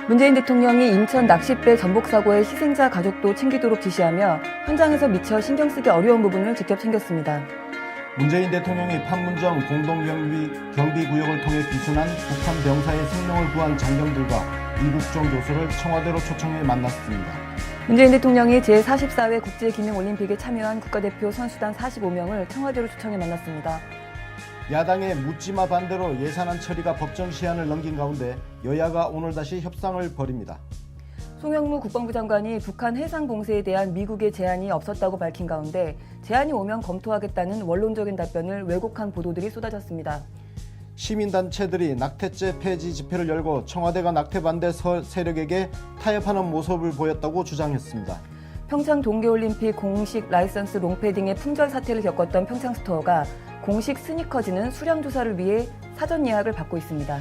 문재인 대통령이 인천 낚싯배 전복 사고의 희생자 가족도 챙기도록 지시하며 현장에서 미처 신경 쓰기 어려운 부분을 직접 챙겼습니다. 문재인 대통령이 판문점 공동경비구역을 통해 귀순한 북한 병사의 생명을 구한 장병들과 이국종 교수를 청와대로 초청해 만났습니다. 문재인 대통령이 제44회 국제기능올림픽에 참여한 국가대표 선수단 45명을 청와대로 초청해 만났습니다. 야당의 묻지마 반대로 예산안 처리가 법정 시한을 넘긴 가운데 여야가 오늘 다시 협상을 벌입니다. 송영무 국방부 장관이 북한 해상 공세에 대한 미국의 제안이 없었다고 밝힌 가운데 제안이 오면 검토하겠다는 원론적인 답변을 왜곡한 보도들이 쏟아졌습니다. 시민단체들이 낙태죄 폐지 집회를 열고 청와대가 낙태 반대 세력에게 타협하는 모습을 보였다고 주장했습니다. 평창 동계올림픽 공식 라이선스 롱패딩의 품절 사태를 겪었던 평창스토어가 공식 스니커즈는 수량 조사를 위해 사전 예약을 받고 있습니다.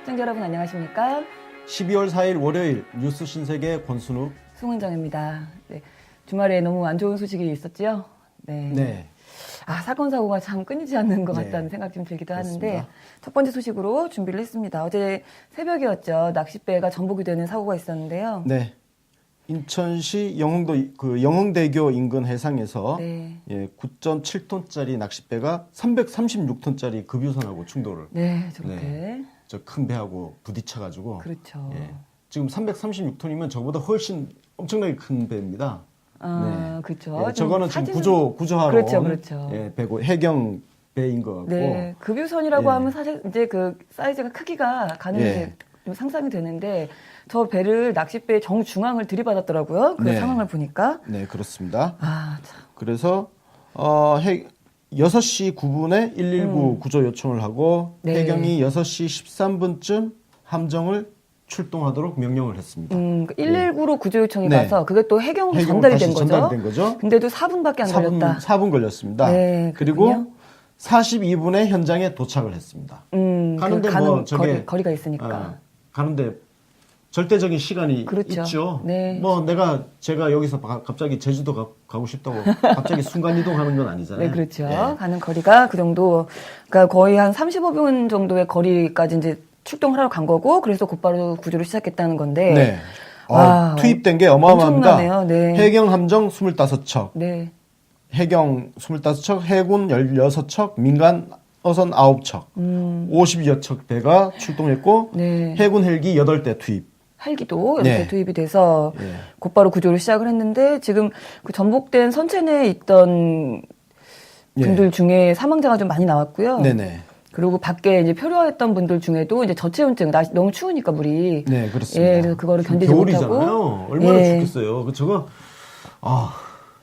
시청자 여러분 안녕하십니까? 12월 4일 월요일 뉴스 신세계 권순욱 송은정입니다. 네, 주말에 너무 안 좋은 소식이 있었지요? 네. 사건 사고가 참 끊이지 않는 것 같다는 생각 좀 들기도 그렇습니다. 하는데 첫 번째 소식으로 준비를 했습니다. 어제 새벽이었죠. 낚싯배가 전복이 되는 사고가 있었는데요. 네. 인천시 영흥대교 인근 해상에서 9.7톤짜리 낚싯배가 336톤짜리 급유선하고 충돌을. 네, 저렇게. 저 큰 배하고 부딪혀가지고. 그렇죠. 지금 336톤이면 저보다 훨씬 엄청나게 큰 배입니다. 그렇죠. 저거는 지금 구조하러 그렇죠. 배고 해경 배인 것 같고. 네, 급유선이라고 하면 사실 이제 그 사이즈가 크기가 가능히 좀 상상이 되는데 저 배를 낚싯배 정중앙을 들이받았더라고요. 그 상황을 보니까. 네, 그렇습니다. 참. 그래서 6시 9분에 119 구조 요청을 하고 해경이 6시 13분쯤 함정을 출동하도록 명령을 했습니다. 119로 구조 요청이 가서 그게 또 해경으로 전달이 된 거죠. 근데도 4분밖에 안 걸렸다. 4분 걸렸습니다. 네, 그리고 42분에 현장에 도착을 했습니다. 가는데 거리가 있으니까. 가는데 절대적인 시간이 있죠. 네. 제가 여기서 갑자기 제주도 가고 싶다고 갑자기 순간 이동하는 건 아니잖아요. 네, 그렇죠. 가는 거리가 그 정도, 그러니까 거의 한 35분 정도의 거리까지 이제 출동을 하러 간 거고, 그래서 곧바로 구조를 시작했다는 건데. 네. 투입된 게 어마어마합니다. 엄청나네요. 네. 해경 함정 25척, 네. 해경 25척, 해군 16척, 민간 어선 9척, 50여 척 배가 출동했고, 해군 헬기 8대 투입. 헬기도 이렇게 투입이 돼서 곧바로 구조를 시작을 했는데 지금 그 전복된 선체 내에 있던 분들 중에 사망자가 좀 많이 나왔고요. 네네. 그리고 밖에 이제 표류했던 분들 중에도 이제 저체온증, 날씨 너무 추우니까 물이. 네, 그렇습니다. 그래서 그거를 견디지 겨울이잖아요. 못하고. 얼마나 죽겠어요. 저거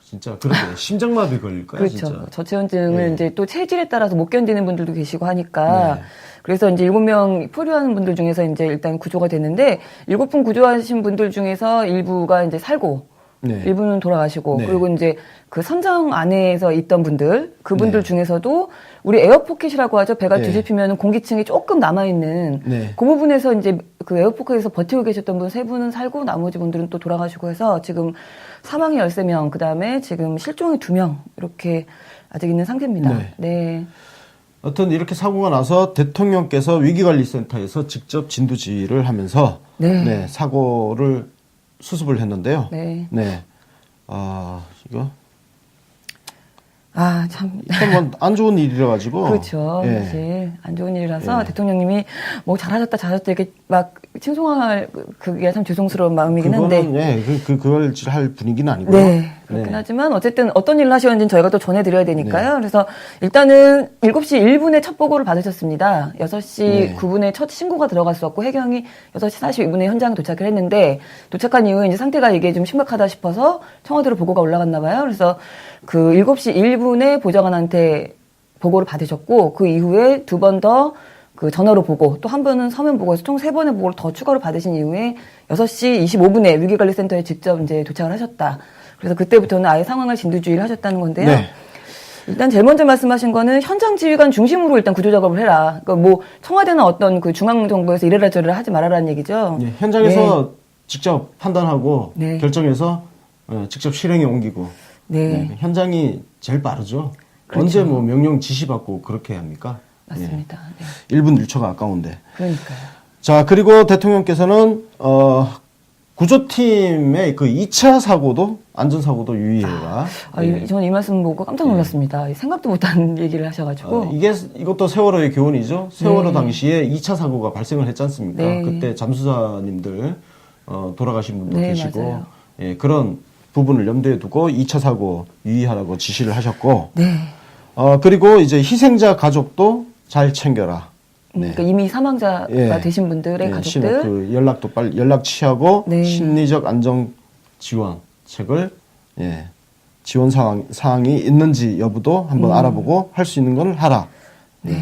진짜 그렇게 심장마비 걸릴까요? 그렇죠. 진짜. 저체온증을 이제 또 체질에 따라서 못 견디는 분들도 계시고 하니까. 그래서 이제 7명 표류하는 분들 중에서 이제 일단 구조가 됐는데 7분 구조하신 분들 중에서 일부가 이제 살고 일부는 돌아가시고 그리고 이제 그 선장 안에서 있던 분들 그분들 중에서도 우리 에어포켓이라고 하죠. 배가 뒤집히면 공기층이 조금 남아있는 그 부분에서 이제 그 에어포켓에서 버티고 계셨던 분 3분은 살고 나머지 분들은 또 돌아가시고 해서 지금 사망이 13명 그다음에 지금 실종이 2명 이렇게 아직 있는 상태입니다. 네. 하여튼 이렇게 사고가 나서 대통령께서 위기관리센터에서 직접 진두지휘를 하면서 사고를 수습을 했는데요. 이거 참. 안 좋은 일이라 가지고. 그렇죠. 사실 안 좋은 일이라서 대통령님이 뭐 잘하셨다 이렇게 막 칭송할 그게 참 죄송스러운 마음이긴 한데. 그걸 할 분위기는 아니고요. 네. 그렇긴 하지만 어쨌든 어떤 일을 하셨는지는 저희가 또 전해드려야 되니까요. 그래서 일단은 7시 1분에 첫 보고를 받으셨습니다. 6시 9분에 첫 신고가 들어갔었고 해경이 6시 42분에 현장에 도착을 했는데 도착한 이후에 이제 상태가 이게 좀 심각하다 싶어서 청와대로 보고가 올라갔나 봐요. 그래서 그 7시 1분에 보좌관한테 보고를 받으셨고 그 이후에 2번 더 그 전화로 보고 또 한 번은 서면 보고에서 총 3번의 보고를 더 추가로 받으신 이후에 6시 25분에 위기관리센터에 직접 이제 도착을 하셨다. 그래서 그때부터는 아예 상황을 진두지휘를 하셨다는 건데요. 일단 제일 먼저 말씀하신 거는 현장 지휘관 중심으로 일단 구조 작업을 해라. 그러니까 뭐 청와대나 어떤 그 중앙정부에서 이래라 저래라 하지 말아라는 얘기죠. 현장에서 직접 판단하고 결정해서 직접 실행에 옮기고. 현장이 제일 빠르죠. 그렇죠. 언제 명령 지시받고 그렇게 합니까? 맞습니다. 1분 1초가 아까운데. 그러니까요. 자, 그리고 대통령께서는 구조팀의 그 2차 사고도 안전사고도 유의해라. 예. 저는 이 말씀 보고 깜짝 놀랐습니다. 생각도 못한 얘기를 하셔가지고. 이것도 세월호의 교훈이죠. 세월호 당시에 2차 사고가 발생을 했지 않습니까? 네. 그때 잠수사님들 돌아가신 분도 네, 계시고 맞아요. 예, 그런 부분을 염두에 두고 2차 사고 유의하라고 지시를 하셨고 네. 그리고 이제 희생자 가족도 잘 챙겨라. 네. 그러니까 이미 사망자가 예. 되신 분들의 가족들. 그 연락도 빨리 연락 취하고 네. 심리적 안정 지원책을 지원 사항이 있는지 여부도 한번 알아보고 할 수 있는 걸 하라. 네,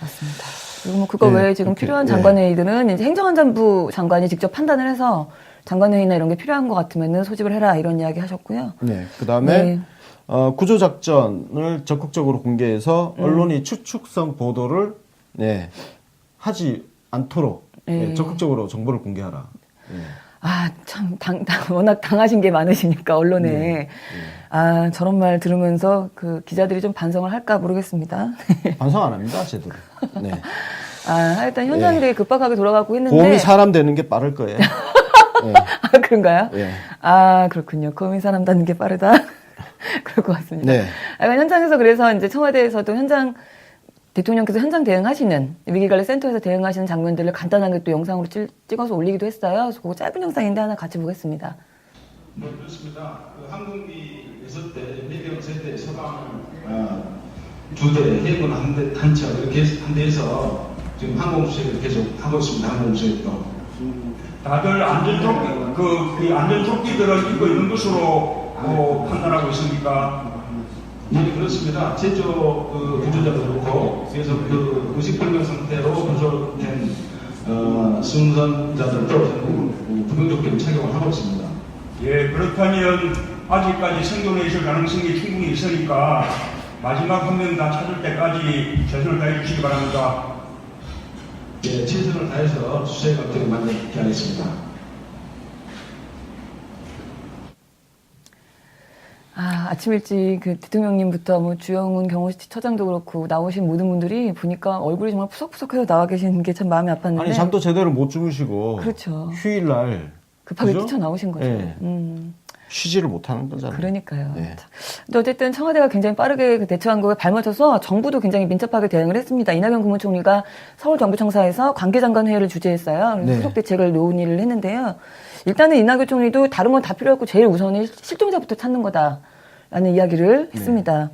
맞습니다. 그리고 뭐 그거 예, 외에 지금 그렇게, 필요한 예. 장관회의들은 이제 행정안전부 장관이 직접 판단을 해서 장관회의나 이런 게 필요한 것 같으면은 소집을 해라 이런 이야기 하셨고요. 네. 그다음에 네. 구조작전을 적극적으로 공개해서 언론이 추측성 보도를 하지 않도록 적극적으로 정보를 공개하라. 참, 워낙 당하신 게 많으시니까, 언론에. 저런 말 들으면서 그 기자들이 좀 반성을 할까 모르겠습니다. 반성 안 합니다, 제대로. 네. 하여튼 현장이 되게 급박하게 돌아가고 있는데. 곰이 사람 되는 게 빠를 거예요. 그런가요? 예. 그렇군요. 곰이 사람 다는 게 빠르다. 그럴 것 같습니다. 네. 현장에서 그래서 이제 청와대에서도 대통령께서 현장 대응하시는 위기관리센터에서 대응하시는 장면들을 간단하게 또 영상으로 찍어서 올리기도 했어요. 그래서 그거 짧은 영상인데 하나 같이 보겠습니다. 그렇습니다. 그 항공기 있을 때 해경 세대 서방 두 대, 해군 한 척 이렇게 한 대에서 지금 항공수색을 계속 하고 있습니다. 항공수색도. 다들 안전조끼들을 입고 있는 것으로 판단하고 있습니까? 네, 그렇습니다. 제조 구조자도 그렇고, 그래서 그 의식불명 상태로 구조된 승선자들도 전부 구명조끼를 착용을 하고 있습니다. 예, 그렇다면 아직까지 생존해 있을 가능성이 충분히 있으니까 마지막 한 명 다 찾을 때까지 최선을 다해 주시기 바랍니다. 예, 최선을 다해서 수색 업체를 만들게 하겠습니다. 아침 일찍 그 대통령님부터 뭐 주영훈 경호처장도 그렇고 나오신 모든 분들이 보니까 얼굴이 정말 푸석푸석해서 나와 계시는 게 참 마음이 아팠는데. 아니, 잠도 제대로 못 주무시고. 그렇죠. 휴일날. 급하게 그죠? 뛰쳐나오신 거죠. 네. 쉬지를 못하는 거잖아요. 그러니까요. 네. 근데 어쨌든 청와대가 굉장히 빠르게 그 대처한 거에 발맞춰서 정부도 굉장히 민첩하게 대응을 했습니다. 이낙연 국무총리가 서울정부청사에서 관계장관 회의를 주재했어요. 그래서 네. 후속 대책을 논의를 했는데요. 일단은 이낙연 총리도 다른 건 다 필요 없고 제일 우선이 실종자부터 찾는 거다라는 이야기를 했습니다.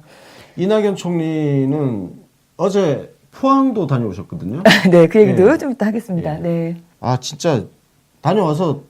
이낙연 총리는 어제 포항도 다녀오셨거든요. 네, 그 얘기도 네. 좀 이따 하겠습니다. 예. 네, 진짜 다녀와서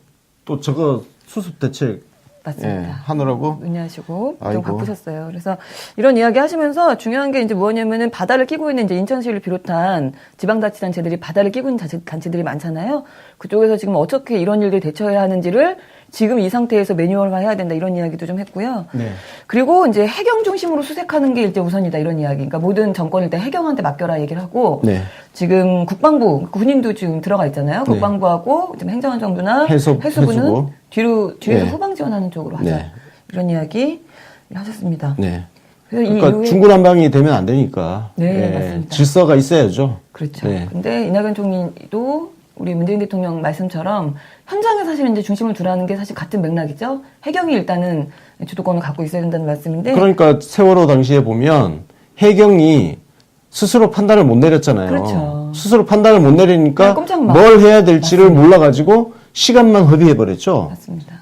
또 저거 수습 대책 맞습니다. 하느라고. 논의하시고 좀 아이고. 바쁘셨어요. 그래서 이런 이야기 하시면서 중요한 게 이제 뭐냐면은 바다를 끼고 있는 이제 인천시를 비롯한 지방자치단체들이 바다를 끼고 있는 단체들이 많잖아요. 그쪽에서 지금 어떻게 이런 일들 대처해야 하는지를 지금 이 상태에서 매뉴얼화해야 된다 이런 이야기도 좀 했고요. 네. 그리고 이제 해경 중심으로 수색하는 게 이제 우선이다 이런 이야기. 그러니까 모든 정권을 일단 해경한테 맡겨라 얘기를 하고 네. 지금 국방부 군인도 지금 들어가 있잖아요. 네. 국방부하고 지금 행정안전부나 해수부. 해수부는 뒤에서 네. 후방 지원하는 쪽으로 하자 네. 이런 이야기 하셨습니다. 네. 그래서 그러니까 이후에 중구난방이 되면 안 되니까. 네, 맞습니다. 질서가 있어야죠. 그렇죠. 네. 근데 이낙연 총리도 우리 문재인 대통령 말씀처럼 현장에 사실 이제 중심을 두라는 게 사실 같은 맥락이죠. 해경이 일단은 주도권을 갖고 있어야 된다는 말씀인데. 그러니까 세월호 당시에 보면 해경이 스스로 판단을 못 내렸잖아요. 그렇죠. 스스로 판단을 못 내리니까 꼼짝 마. 뭘 해야 될지를 몰라가지고 시간만 허비해버렸죠. 맞습니다.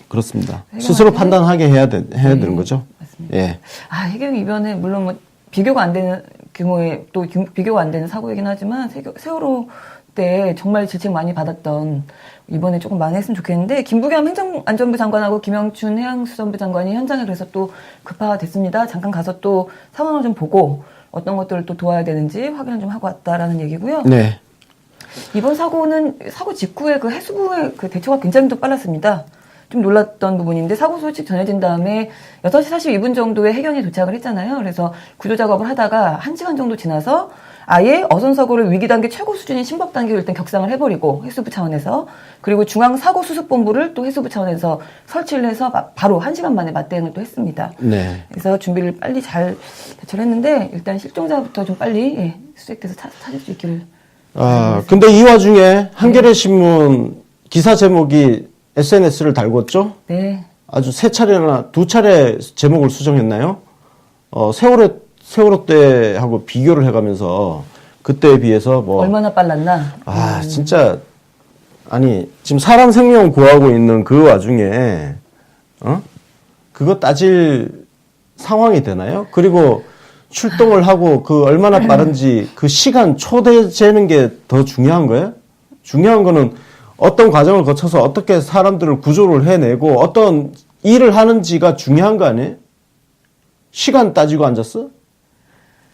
그렇습니다. 해경한테- 스스로 판단하게 해야 되는 거죠. 맞습니다. 예. 해경 이번에 물론 뭐 비교가 안 되는 규모의 또 비교가 안 되는 사고이긴 하지만 세월호 때 정말 질책 많이 받았던 이번에 조금 많이 했으면 좋겠는데 김부겸 행정안전부 장관하고 김영춘 해양수산부 장관이 현장에 그래서 또 급파됐습니다. 잠깐 가서 또 상황을 좀 보고 어떤 것들을 또 도와야 되는지 확인을 좀 하고 왔다라는 얘기고요. 네. 이번 사고는 사고 직후에 그 해수부의 그 대처가 굉장히 또 빨랐습니다. 좀 놀랐던 부분인데 사고 소식 전해진 다음에 6시 42분 정도에 해경이 도착을 했잖아요. 그래서 구조 작업을 하다가 1시간 정도 지나서 아예 어선사고를 위기 단계 최고 수준인 심각 단계로 일단 격상을 해버리고 해수부 차원에서 그리고 중앙사고수습본부를 또 해수부 차원에서 설치를 해서 바로 1시간 만에 맞대응을 또 했습니다. 네. 그래서 준비를 빨리 잘 대처를 했는데 일단 실종자부터 좀 빨리 수색돼서 찾을 수 있기를 근데 이 와중에 한겨레 신문 기사 제목이 SNS를 달궜죠? 네. 아주 세 차례나 두 차례 제목을 수정했나요? 세월호 때하고 비교를 해가면서 그때에 비해서 뭐 얼마나 빨랐나? 진짜 아니 지금 사람 생명 구하고 있는 그 와중에 그거 따질 상황이 되나요? 그리고 출동을 하고 그 얼마나 빠른지 그 시간 초대 재는 게 더 중요한 거예요? 중요한 거는 어떤 과정을 거쳐서 어떻게 사람들을 구조를 해내고 어떤 일을 하는지가 중요한 거 아니에요? 시간 따지고 앉았어?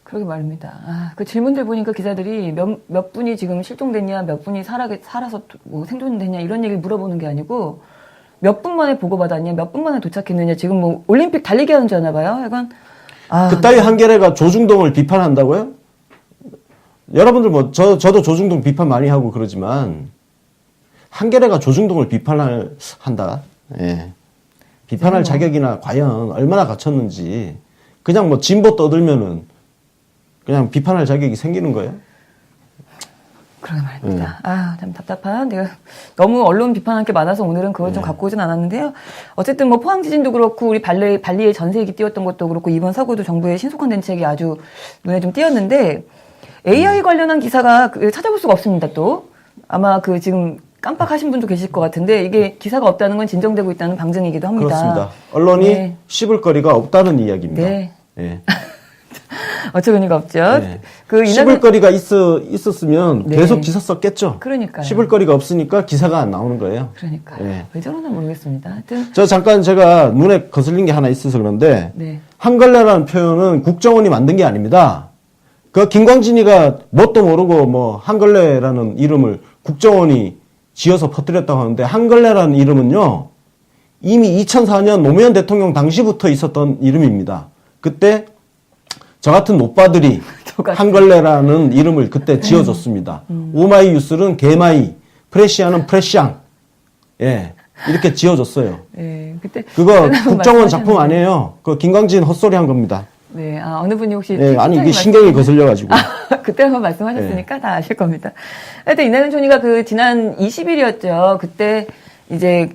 그러게 말입니다. 그 질문들 보니까 기자들이 몇 분이 지금 실종됐냐, 몇 분이 살아서 뭐 생존됐냐 이런 얘기를 물어보는 게 아니고 몇 분 만에 보고받았냐, 몇 분 만에 도착했느냐 지금 뭐 올림픽 달리기 하는 줄 아나 봐요. 약간 그따위 한겨레가 조중동을 비판한다고요? 여러분들 뭐 저도 조중동 비판 많이 하고 그러지만 한겨레가 조중동을 한다. 예. 비판할 자격이나 과연 얼마나 갖췄는지 그냥 뭐 진보 떠들면은 그냥 비판할 자격이 생기는 거예요? 그러게 말입니다. 참 답답한. 내가 너무 언론 비판할 게 많아서 오늘은 그걸 좀 갖고 오진 않았는데요. 어쨌든 뭐 포항 지진도 그렇고 우리 발리의 전세기 띄웠던 것도 그렇고 이번 사고도 정부의 신속한 대책이 아주 눈에 좀 띄었는데 AI 관련한 기사가 찾아볼 수가 없습니다. 또 아마 지금 깜빡하신 분도 계실 것 같은데 이게 기사가 없다는 건 진정되고 있다는 방증이기도 합니다. 그렇습니다. 언론이 씹을 거리가 없다는 이야기입니다. 네. 예. 어처구니가 없죠. 네. 씹을 거리가 있었으면 계속 기사 썼겠죠. 그러니까요. 씹을 거리가 없으니까 기사가 안 나오는 거예요. 그러니까요. 네. 왜 저러나 모르겠습니다. 하여튼 잠깐 제가 눈에 거슬린 게 하나 있어서 그런데 네. 한걸레라는 표현은 국정원이 만든 게 아닙니다. 그 김광진이가 뭣도 모르고 뭐 한걸레라는 이름을 국정원이 지어서 퍼뜨렸다고 하는데 한걸레라는 이름은요. 이미 2004년 노무현 대통령 당시부터 있었던 이름입니다. 그때 저 같은 노빠들이 한걸레라는 이름을 그때 지어줬습니다. 오마이뉴스는 개마이, 프레시아는 프레시앙. 예. 이렇게 지어줬어요. 네, 그거 국정원 작품 아니에요. 그 김광진 헛소리 한 겁니다. 네, 어느 분이 혹시. 네, 아니, 이게 신경이 거슬려가지고. 그때 한번 말씀하셨으니까 다 아실 겁니다. 하여튼 이낙연 총리가 지난 20일이었죠. 그때 이제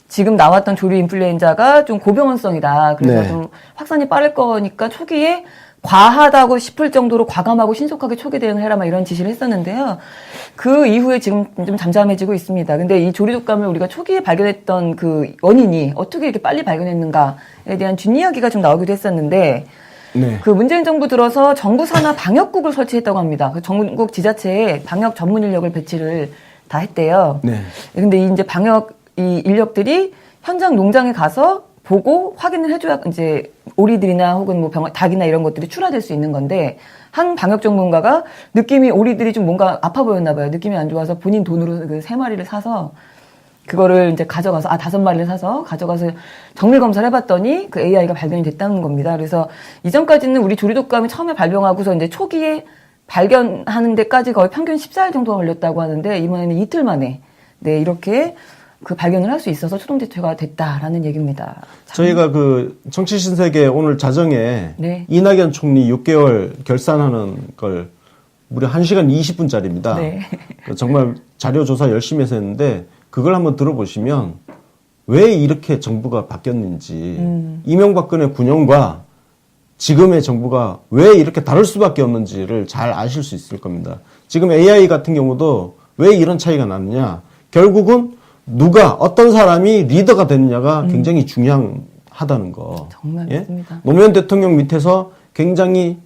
지금 나왔던 조류 인플루엔자가 좀 고병원성이다. 그래서 좀 확산이 빠를 거니까 초기에 과하다고 싶을 정도로 과감하고 신속하게 초기 대응을 해라, 막 이런 지시를 했었는데요. 그 이후에 지금 좀 잠잠해지고 있습니다. 근데 이 조류독감을 우리가 초기에 발견했던 그 원인이 어떻게 이렇게 빨리 발견했는가에 대한 뒷이야기가 좀 나오기도 했었는데, 네. 그 문재인 정부 들어서 정부 산하 방역국을 설치했다고 합니다. 그 전국 지자체에 방역 전문 인력을 배치를 다 했대요. 네. 근데 이제 방역 이 인력들이 현장 농장에 가서 보고 확인을 해줘야 이제 오리들이나 혹은 뭐 닭이나 이런 것들이 출하될 수 있는 건데, 한 방역 전문가가 느낌이 오리들이 좀 뭔가 아파 보였나 봐요. 느낌이 안 좋아서 본인 돈으로 그 3마리를 사서 그거를 이제 가져가서 5마리를 사서 가져가서 정밀 검사를 해봤더니 그 AI가 발견이 됐다는 겁니다. 그래서 이전까지는 우리 조류독감이 처음에 발병하고서 이제 초기에 발견하는 데까지 거의 평균 14일 정도가 걸렸다고 하는데, 이번에는 이틀 만에 네 이렇게 그 발견을 할 수 있어서 초동 대처가 됐다라는 얘기입니다. 저희가 그 정치신세계 오늘 자정에 네. 이낙연 총리 6개월 결산하는 걸 무려 1시간 20분짜리입니다. 네. 정말 자료 조사 열심히 해서 했는데 그걸 한번 들어보시면 왜 이렇게 정부가 바뀌었는지, 이명박근혜 9년과 지금의 정부가 왜 이렇게 다를 수밖에 없는지를 잘 아실 수 있을 겁니다. 지금 AI 같은 경우도 왜 이런 차이가 나느냐. 결국은 어떤 사람이 리더가 됐느냐가 굉장히 중요하다는 거. 정말 맞습니다. 노무현 대통령 밑에서 굉장히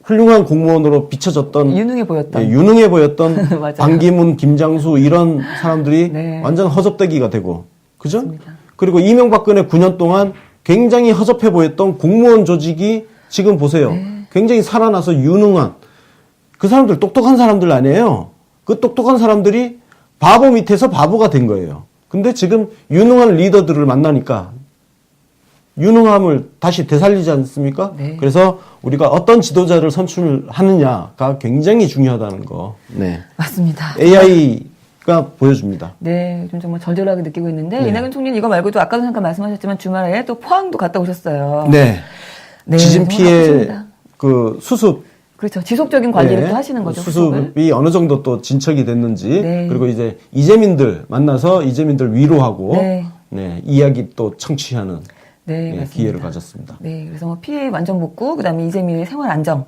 훌륭한 공무원으로 비춰졌던, 유능해 보였던 유능해 보였던 맞아요. 반기문, 김장수 이런 사람들이 네. 완전 허접대기가 되고, 그죠? 맞습니다. 그리고 이명박근혜 9년 동안 굉장히 허접해 보였던 공무원 조직이 지금 보세요. 네. 굉장히 살아나서 유능한, 그 사람들 똑똑한 사람들 아니에요. 그 똑똑한 사람들이 바보 밑에서 바보가 된 거예요. 근데 지금 유능한 리더들을 만나니까 유능함을 다시 되살리지 않습니까? 네. 그래서 우리가 어떤 지도자를 선출하느냐가 굉장히 중요하다는 거. 네. 맞습니다. AI가 보여줍니다. 네, 좀 정말 절절하게 느끼고 있는데, 네. 이낙연 총리는 이거 말고도 아까도 잠깐 말씀하셨지만 주말에 또 포항도 갔다 오셨어요. 네. 네, 지진 정말 피해 아프십니다. 그 수습 그렇죠. 지속적인 관리를 네. 또 하시는 거죠. 후속을. 수습이 어느 정도 또 진척이 됐는지 네. 그리고 이제 이재민들 만나서 이재민들 위로하고 네. 네, 이야기 또 청취하는 네, 네, 맞습니다. 기회를 가졌습니다. 네, 그래서 뭐 피해 완전 복구, 그다음에 이재민의 생활 안정,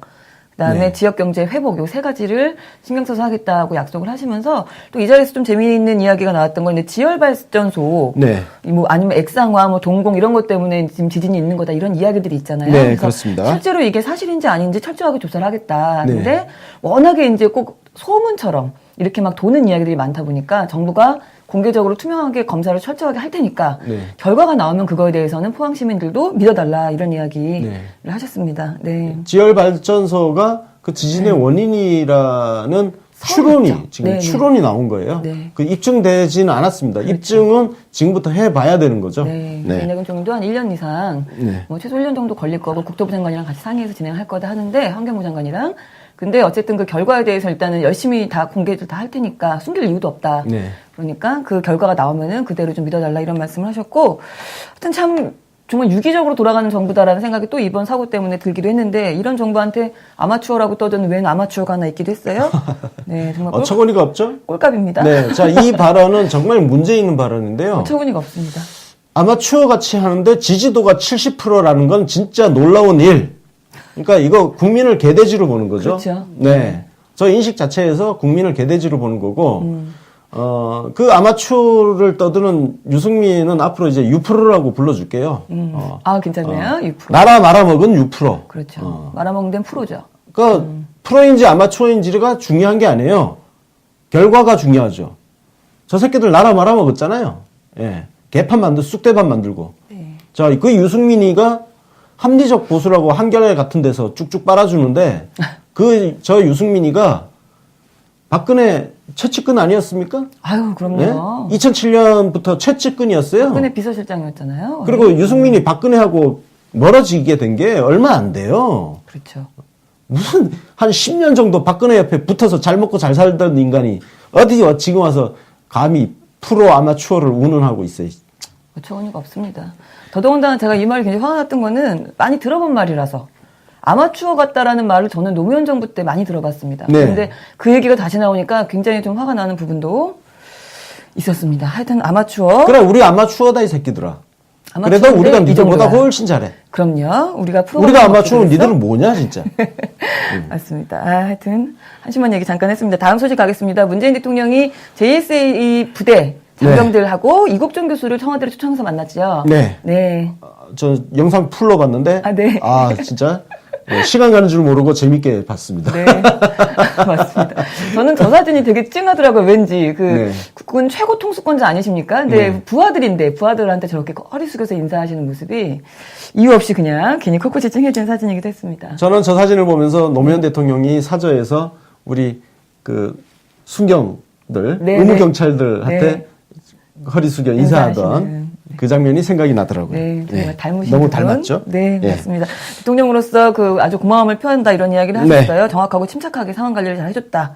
그다음에 네. 지역 경제 회복 요 세 가지를 신경 써서 하겠다고 약속을 하시면서 또 이 자리에서 좀 재미있는 이야기가 나왔던 건 이제 지열 발전소, 네. 뭐 아니면 액상화, 뭐 동공 이런 것 때문에 지금 지진이 있는 거다 이런 이야기들이 있잖아요. 네, 그래서 그렇습니다. 실제로 이게 사실인지 아닌지 철저하게 조사를 하겠다. 네. 근데 워낙에 이제 꼭 소문처럼 이렇게 막 도는 이야기들이 많다 보니까 정부가 공개적으로 투명하게 검사를 철저하게 할 테니까 네. 결과가 나오면 그거에 대해서는 포항 시민들도 믿어달라 이런 이야기를 네. 하셨습니다. 네. 지열 발전소가 그 지진의 원인이라는 추론이 있죠. 지금 네, 추론이 나온 거예요. 네. 그 입증되지는 않았습니다. 입증은 지금부터 해봐야 되는 거죠. 네. 네. 이낙연 총리도 한 1년 이상, 네. 뭐 최소 1년 정도 걸릴 거고 국토부 장관이랑 같이 상의해서 진행할 거다 하는데 환경부 장관이랑. 근데 어쨌든 그 결과에 대해서 일단은 열심히 다 공개를 다 할 테니까 숨길 이유도 없다. 네. 그러니까 그 결과가 나오면은 그대로 좀 믿어달라 이런 말씀을 하셨고, 하여튼 참 정말 유기적으로 돌아가는 정부다라는 생각이 또 이번 사고 때문에 들기도 했는데 이런 정부한테 아마추어라고 떠드는 웬 아마추어가 하나 있기도 했어요. 네, 정말 어처구니가 없죠? 꼴값입니다. 네. 자, 이 발언은 정말 문제 있는 발언인데요. 어처구니가 없습니다. 아마추어 같이 하는데 지지도가 70%라는 건 진짜 놀라운 일. 그러니까 이거 국민을 개돼지로 보는 거죠. 그렇죠. 네. 저 인식 자체에서 국민을 개돼지로 보는 거고, 그 아마추어를 떠드는 유승민은 앞으로 이제 6%라고 불러줄게요. 아, 괜찮네요. 6%. 나라 말아먹은 6%. 그렇죠. 말아먹는 데는 프로죠. 그러니까 프로인지 아마추어인지가 중요한 게 아니에요. 결과가 중요하죠. 저 새끼들 나라 말아먹었잖아요. 예. 개판 쑥대판 만들고. 네. 자, 그 유승민이가 합리적 보수라고 한겨레 같은 데서 쭉쭉 빨아주는데 저 유승민이가 박근혜 최측근 아니었습니까? 아유, 그럼요. 2007년부터 최측근이었어요. 박근혜 비서실장이었잖아요. 그리고 유승민이 박근혜하고 멀어지게 된 게 얼마 안 돼요. 그렇죠. 무슨 한 10년 정도 박근혜 옆에 붙어서 잘 먹고 잘 살던 인간이 어디 지금 와서 감히 프로 아마추어를 운운하고 있어요. 어처구니가 없습니다. 더더군다나 제가 이 말이 굉장히 화가 났던 거는 많이 들어본 말이라서 아마추어 같다라는 말을 저는 노무현 정부 때 많이 들어봤습니다. 네. 근데 그 얘기가 다시 나오니까 굉장히 좀 화가 나는 부분도 있었습니다. 하여튼 아마추어. 그래, 우리 아마추어다 이 새끼들아. 그래도 아마추어인데 우리가 이 니들보다 정도야. 훨씬 잘해. 그럼요. 우리가 우리가 아마추어는 니들은 뭐냐 진짜. 맞습니다. 하여튼 한심한 얘기 잠깐 했습니다. 다음 소식 가겠습니다. 문재인 대통령이 JSA 부대 장병들하고 이국종 교수를 청와대로 초청해서 만났죠. 네. 네. 저 영상 풀로 봤는데 아, 네. 진짜 시간 가는 줄 모르고 재밌게 봤습니다. 네. 맞습니다. 저는 저 사진이 되게 찡하더라고요. 왠지 네. 국군 최고 통수권자 아니십니까? 근데 네. 부하들한테 저렇게 허리 숙여서 인사하시는 모습이 이유 없이 그냥 괜히 코끝이 찡해진 사진이기도 했습니다. 저는 저 사진을 보면서 노무현 대통령이 사저에서 우리 그 순경들, 네, 의무경찰들한테 네. 허리 숙여 인사하던 인사하시는. 그 장면이 생각이 나더라고요. 네, 정말 닮으신 너무 분. 닮았죠? 네, 예. 맞습니다. 대통령으로서 그 아주 고마움을 표한다 이런 이야기를 네. 하셨어요. 정확하고 침착하게 상황 관리를 잘 해줬다.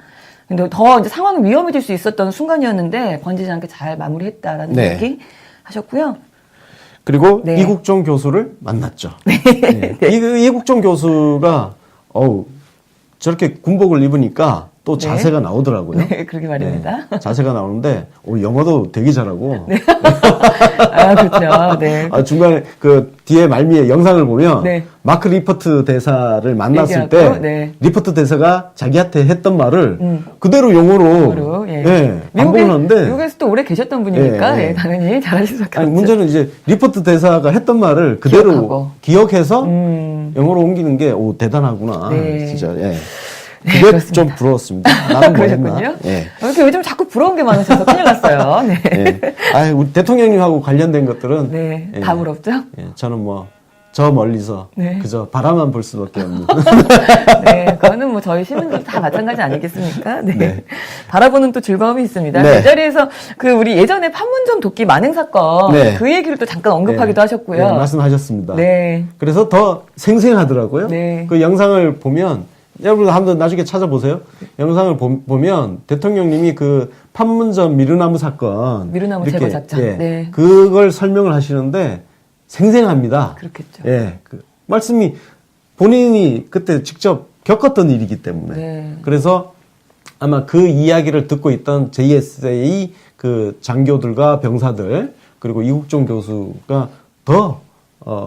근데 더 이제 상황이 위험해질 수 있었던 순간이었는데 번지지 않게 잘 마무리했다라는 네. 얘기 하셨고요. 그리고 네. 이국종 교수를 만났죠. 네. 이국종 교수가 저렇게 군복을 입으니까 또 네. 자세가 나오더라고요. 네, 그러게 말입니다. 네, 자세가 나오는데 영어도 되게 잘하고 아, 그렇죠. 네. 중간에 그 뒤에 말미에 영상을 보면 네. 마크 리퍼트 대사를 만났을 얘기하고, 때 네. 리퍼트 대사가 자기한테 했던 말을 그대로 영어로 예. 반복을 하는데 미국에서 또 오래 계셨던 분이니까 예, 예. 당연히 잘하실 수밖에 아니, 없죠. 문제는 이제 리퍼트 대사가 했던 말을 그대로 기억하고. 기억해서 영어로 옮기는 게 음. 대단하구나. 네. 진짜. 예. 네, 그게 그렇습니다. 좀 부러웠습니다. 나는 뭐 했나? 그러셨군요. 예. 이렇게 요즘 자꾸 부러운 게 많으셔서 큰일 났어요. 네. 예. 우리 대통령님하고 관련된 것들은 네. 예. 다 부럽죠? 예, 저는 저 멀리서 네. 그저 바라만 볼 수밖에 없는. 네, 그거는 뭐 저희 시민들 다 마찬가지 아니겠습니까? 네. 네. 바라보는 또 즐거움이 있습니다. 네. 그 자리에서 그 우리 예전에 판문점 도끼 만행 사건 네. 그 얘기를 또 잠깐 언급하기도 네. 하셨고요. 네, 말씀하셨습니다. 네. 그래서 더 생생하더라고요. 네. 그 영상을 보면 여러분 한번 나중에 찾아보세요. 영상을 보면 대통령님이 그 판문점 미르나무 사건, 미르나무 이렇게, 제거 작전. 예, 네. 그걸 설명을 하시는데 생생합니다. 그렇겠죠. 예, 그 말씀이 본인이 그때 직접 겪었던 일이기 때문에. 네. 그래서 아마 그 이야기를 듣고 있던 JSA 그 장교들과 병사들 그리고 이국종 교수가 더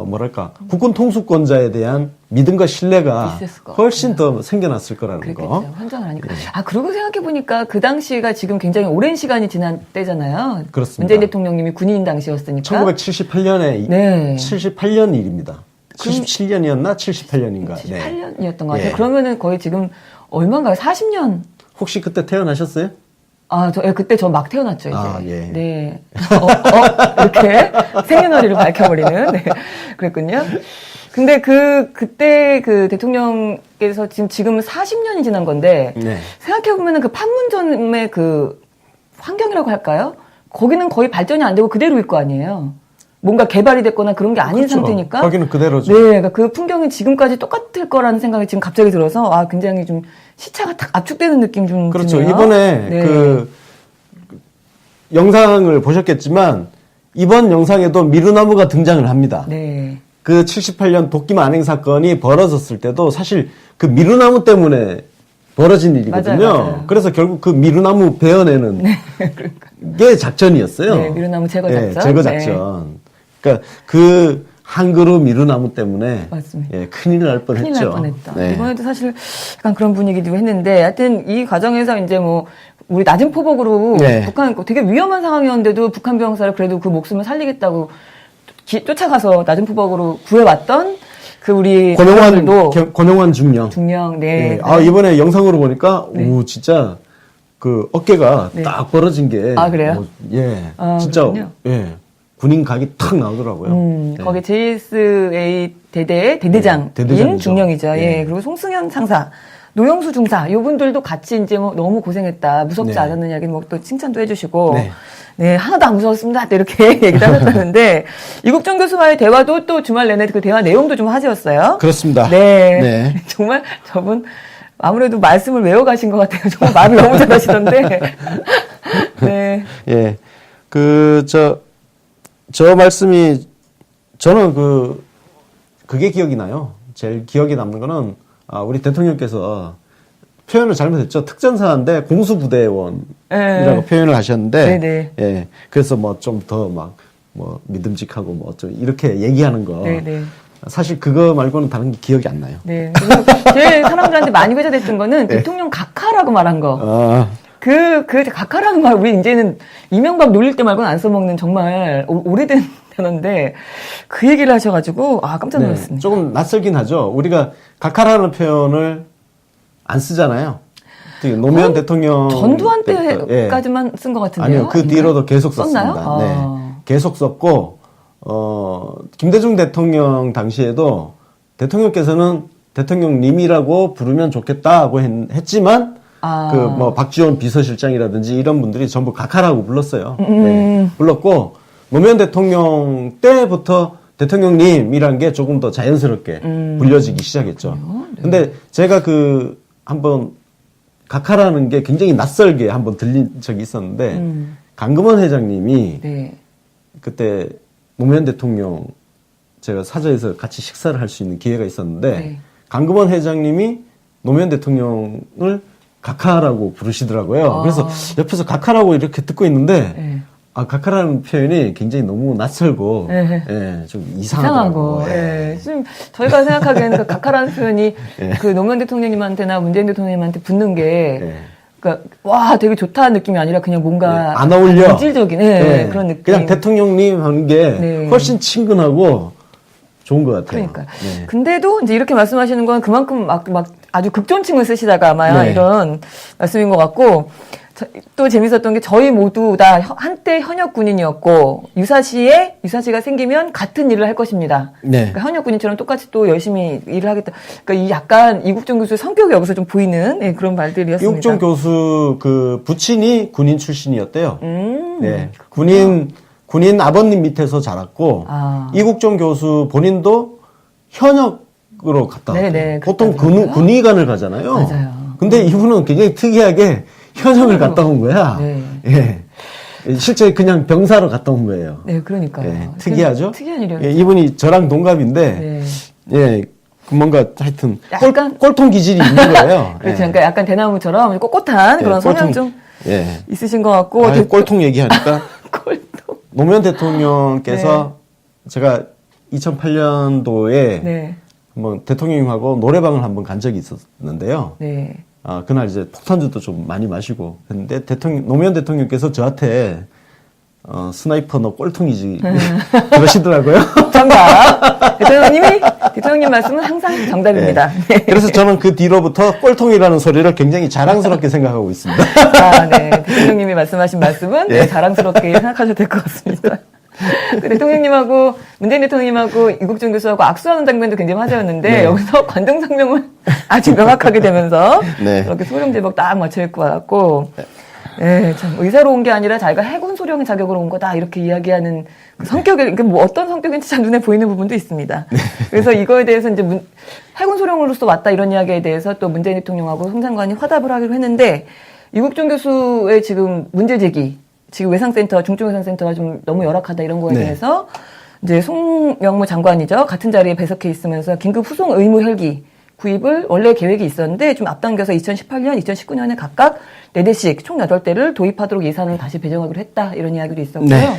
뭐랄까 국군 통수권자에 대한 믿음과 신뢰가 있었을 것 훨씬 더 생겨났을 거라는 그랬겠죠. 거. 헌정을 하니까. 아, 그러고 생각해보니까 그 당시가 지금 굉장히 오랜 시간이 지난 때잖아요. 그렇습니다. 문재인 대통령님이 군인 당시였으니까. 1978년에 네. 78년 일입니다. 77년이었나 78년인가. 78년이었던 것 같아요. 예. 그러면은 거의 지금 얼마인가요? 40년? 혹시 그때 태어나셨어요? 그때 저 막 태어났죠, 이제. 아, 예. 네. 이렇게 생년월일을 밝혀버리는. 네. 그랬군요. 근데 그때 그 대통령께서 지금 40년이 지난 건데, 네. 생각해보면은 그 판문점의 그 환경이라고 할까요? 거기는 거의 발전이 안 되고 그대로일 거 아니에요. 뭔가 개발이 됐거나 그런 게 아닌 그렇죠. 상태니까. 거기는 그대로죠. 네, 그러니까 그 풍경이 지금까지 똑같을 거라는 생각이 지금 갑자기 들어서, 굉장히 좀 시차가 딱 압축되는 느낌 좀 그렇죠. 드네요. 이번에 네. 그 영상을 보셨겠지만 이번 영상에도 미루나무가 등장을 합니다. 네. 그 78년 도끼 만행 사건이 벌어졌을 때도 사실 그 미루나무 때문에 벌어진 일이거든요. 맞아요. 그래서 결국 그 미루나무 베어내는 게 작전이었어요. 네, 미루나무 제거 작전. 예, 제거 작전. 그러니까 그 한 그루 미루나무 때문에 맞습니다. 예, 큰일 날 뻔했죠. 큰일 날 뻔했다. 네. 이번에도 사실 약간 그런 분위기도 했는데, 하여튼 이 과정에서 이제 뭐 우리 낮은 포복으로 네. 북한 되게 위험한 상황이었는데도 북한 병사를 그래도 그 목숨을 살리겠다고 쫓아가서 낮은 포복으로 구해왔던 그 우리 권용환 중령. 중령. 네. 네. 이번에 영상으로 보니까 네. 오 진짜 그 어깨가 네. 딱 벌어진 게 그래요? 진짜 그렇군요. 군인 각이 탁 나오더라고요. 네. 거기 JSA 대대의 대대장인 네, 대대장이죠. 중령이죠. 네. 예. 그리고 송승현 상사, 노영수 중사, 요분들도 같이 이제 뭐 너무 고생했다, 무섭지 네. 않았느냐, 뭐 또 칭찬도 해주시고, 네. 네, 하나도 안 무서웠습니다. 이렇게 얘기도 하셨다는데, 이국종 교수와의 대화도 또 주말 내내 그 대화 내용도 좀 화제였어요. 그렇습니다. 네. 네. 정말 저분 아무래도 말씀을 외워가신 것 같아요. 정말 말을 너무 잘하시던데. 네. 예. 저 말씀이, 저는 그게 기억이 나요. 제일 기억에 남는 거는, 우리 대통령께서 표현을 잘못했죠. 특전사인데 공수부대원이라고 네. 표현을 하셨는데, 네네. 예. 그래서 뭐 좀 더 믿음직하고 뭐 좀 이렇게 얘기하는 거. 네네. 사실 그거 말고는 다른 게 기억이 안 나요. 네. 그리고 제일 사람들한테 많이 회자됐던 거는 대통령 각하라고 말한 거. 그 각하라는 말, 우리 이제는 이명박 놀릴 때 말고는 안 써먹는 정말 오래된 단어인데, 그 얘기를 하셔가지고, 깜짝 놀랐습니다. 조금 낯설긴 하죠. 우리가 각하라는 표현을 안 쓰잖아요. 노무현 대통령. 전두환 때부터, 때까지만 쓴 것 같은데요? 아니요, 그 뒤로도 계속 썼습니다. 썼나요? 네. 계속 썼고, 김대중 대통령 당시에도 대통령께서는 대통령님이라고 부르면 좋겠다고 했지만, 박지원 비서실장이라든지 이런 분들이 전부 각하라고 불렀어요. 네, 불렀고, 노무현 대통령 때부터 대통령님이란 게 조금 더 자연스럽게 불려지기 시작했죠. 네. 근데 제가 한번 각하라는 게 굉장히 낯설게 한번 들린 적이 있었는데, 강금원 회장님이 네. 그때 노무현 대통령 제가 사저에서 같이 식사를 할 수 있는 기회가 있었는데, 네. 강금원 회장님이 노무현 대통령을 각하라고 부르시더라고요. 그래서 옆에서 각하라고 이렇게 듣고 있는데, 네. 각하라는 표현이 굉장히 너무 낯설고, 네. 예, 좀 이상하고. 예. 지금 저희가 생각하기에는 그 각하라는 표현이 그 노무현 대통령님한테나 문재인 대통령님한테 붙는 게, 그러니까 와 되게 좋다는 느낌이 아니라 그냥 뭔가 안 어울려. 이질적인 그런 느낌. 그냥 대통령님 하는 게 훨씬 친근하고 좋은 것 같아요. 그러니까. 근데도 이제 이렇게 말씀하시는 건 그만큼 막 아주 극존칭을 쓰시다가 아마 이런 말씀인 것 같고, 또 재밌었던 게 저희 모두 다 한때 현역 군인이었고, 유사시가 생기면 같은 일을 할 것입니다. 네. 그러니까 현역 군인처럼 똑같이 또 열심히 일을 하겠다. 그러니까 이 약간 이국종 교수의 성격이 여기서 좀 보이는 그런 말들이었습니다. 이국종 교수 부친이 군인 출신이었대요. 네. 군인 아버님 밑에서 자랐고, 이국종 교수 본인도 현역으로 갔다 왔대요. 네네, 보통 군의관을 가잖아요. 맞아요. 근데 이분은 굉장히 특이하게 현역을 갔다 온 거야. 네. 예. 실제 그냥 병사로 갔다 온 거예요. 네, 그러니까요. 예, 특이하죠? 특이한 일이었죠. 예, 이분이 저랑 동갑인데, 네. 예, 뭔가 하여튼 약간- 꼴통 기질이 있는 거예요. 그렇죠. 예. 그러니까 약간 대나무처럼 꼿꼿한 예, 그런 성향 꼴통- 좀 예. 있으신 것 같고. 아, 꼴통 얘기하니까 꼴통. 노무현 대통령께서 제가 2008년도에 네. 한번 대통령님하고 노래방을 한번 간 적이 있었는데요. 네. 아, 그날 이제 폭탄주도 좀 많이 마시고 했는데 노무현 대통령께서 저한테 스나이퍼 너 꼴통이지 그러시더라고요. 정답. 대통령님 말씀은 항상 정답입니다. 예. 그래서 저는 그 뒤로부터 꼴통이라는 소리를 굉장히 자랑스럽게 생각하고 있습니다. 아, 네. 대통령님이 말씀하신 말씀은 예. 네, 자랑스럽게 생각하셔도 될 것 같습니다. 그 대통령님하고 문재인 대통령님하고 이국종 교수하고 악수하는 장면도 굉장히 화제였는데 네. 여기서 관동상명을 아주 명확하게 되면서 네. 그렇게 소령제복 딱 맞춰 입고 와갖고 예, 참 의사로 온 게 아니라 자기가 해군 소령의 자격으로 온 거다 이렇게 이야기하는 그 성격이 뭐 어떤 성격인지 참 눈에 보이는 부분도 있습니다. 그래서 이거에 대해서 이제 해군 소령으로서 왔다 이런 이야기에 대해서 또 문재인 대통령하고 송 장관이 화답을 하기로 했는데 이국종 교수의 지금 문제 제기, 지금 외상센터, 중증외상센터가 좀 너무 열악하다 이런 거에 네. 대해서 이제 송영무 장관이죠. 같은 자리에 배석해 있으면서 긴급 후송 의무 헬기 구입을 원래 계획이 있었는데 좀 앞당겨서 2018년, 2019년에 각각 4대씩 총 8대를 도입하도록 예산을 다시 배정하기로 했다. 이런 이야기도 있었고요. 네.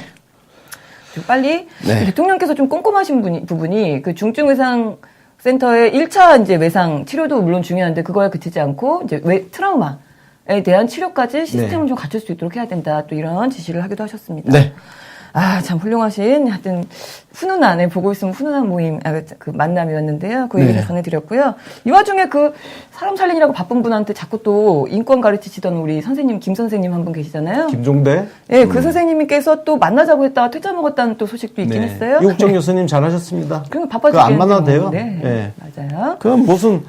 좀 빨리 네. 대통령께서 좀 꼼꼼하신 부분이 그 중증외상센터의 1차 이제 외상 치료도 물론 중요한데 그거에 그치지 않고 이제 트라우마에 대한 치료까지 시스템을 네. 좀 갖출 수 있도록 해야 된다. 또 이런 지시를 하기도 하셨습니다. 네. 아, 참 훌륭하신, 하여튼, 훈훈한, 보고 있으면 훈훈한 모임, 그 만남이었는데요. 그 얘기를 네. 전해드렸고요. 이 와중에 그 사람 살리느라고 바쁜 분한테 자꾸 또 인권 가르치시던 우리 선생님, 김 선생님 한 분 계시잖아요. 김종대. 예, 그 선생님께서 또 만나자고 했다가 퇴짜 먹었다는 또 소식도 있긴 했어요. 이국정 네. 교수님 잘하셨습니다. 그럼 그거 바빠지겠네요. 안 만나도 돼요. 네. 예. 맞아요. 그건 무슨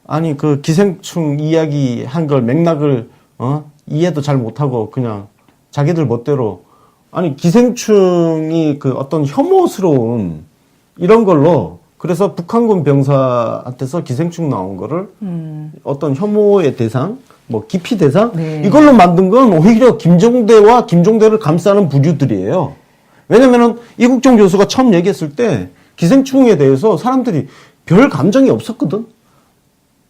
아니 그 기생충 이야기 한 걸 맥락을 이해도 잘 못하고 그냥 자기들 멋대로 아니 기생충이 그 어떤 혐오스러운 이런 걸로 그래서 북한군 병사한테서 기생충 나온 거를 어떤 혐오의 대상 뭐 기피 대상 네. 이걸로 만든 건 오히려 김종대와 김종대를 감싸는 부류들이에요. 왜냐면은 이국종 교수가 처음 얘기했을 때 기생충에 대해서 사람들이 별 감정이 없었거든.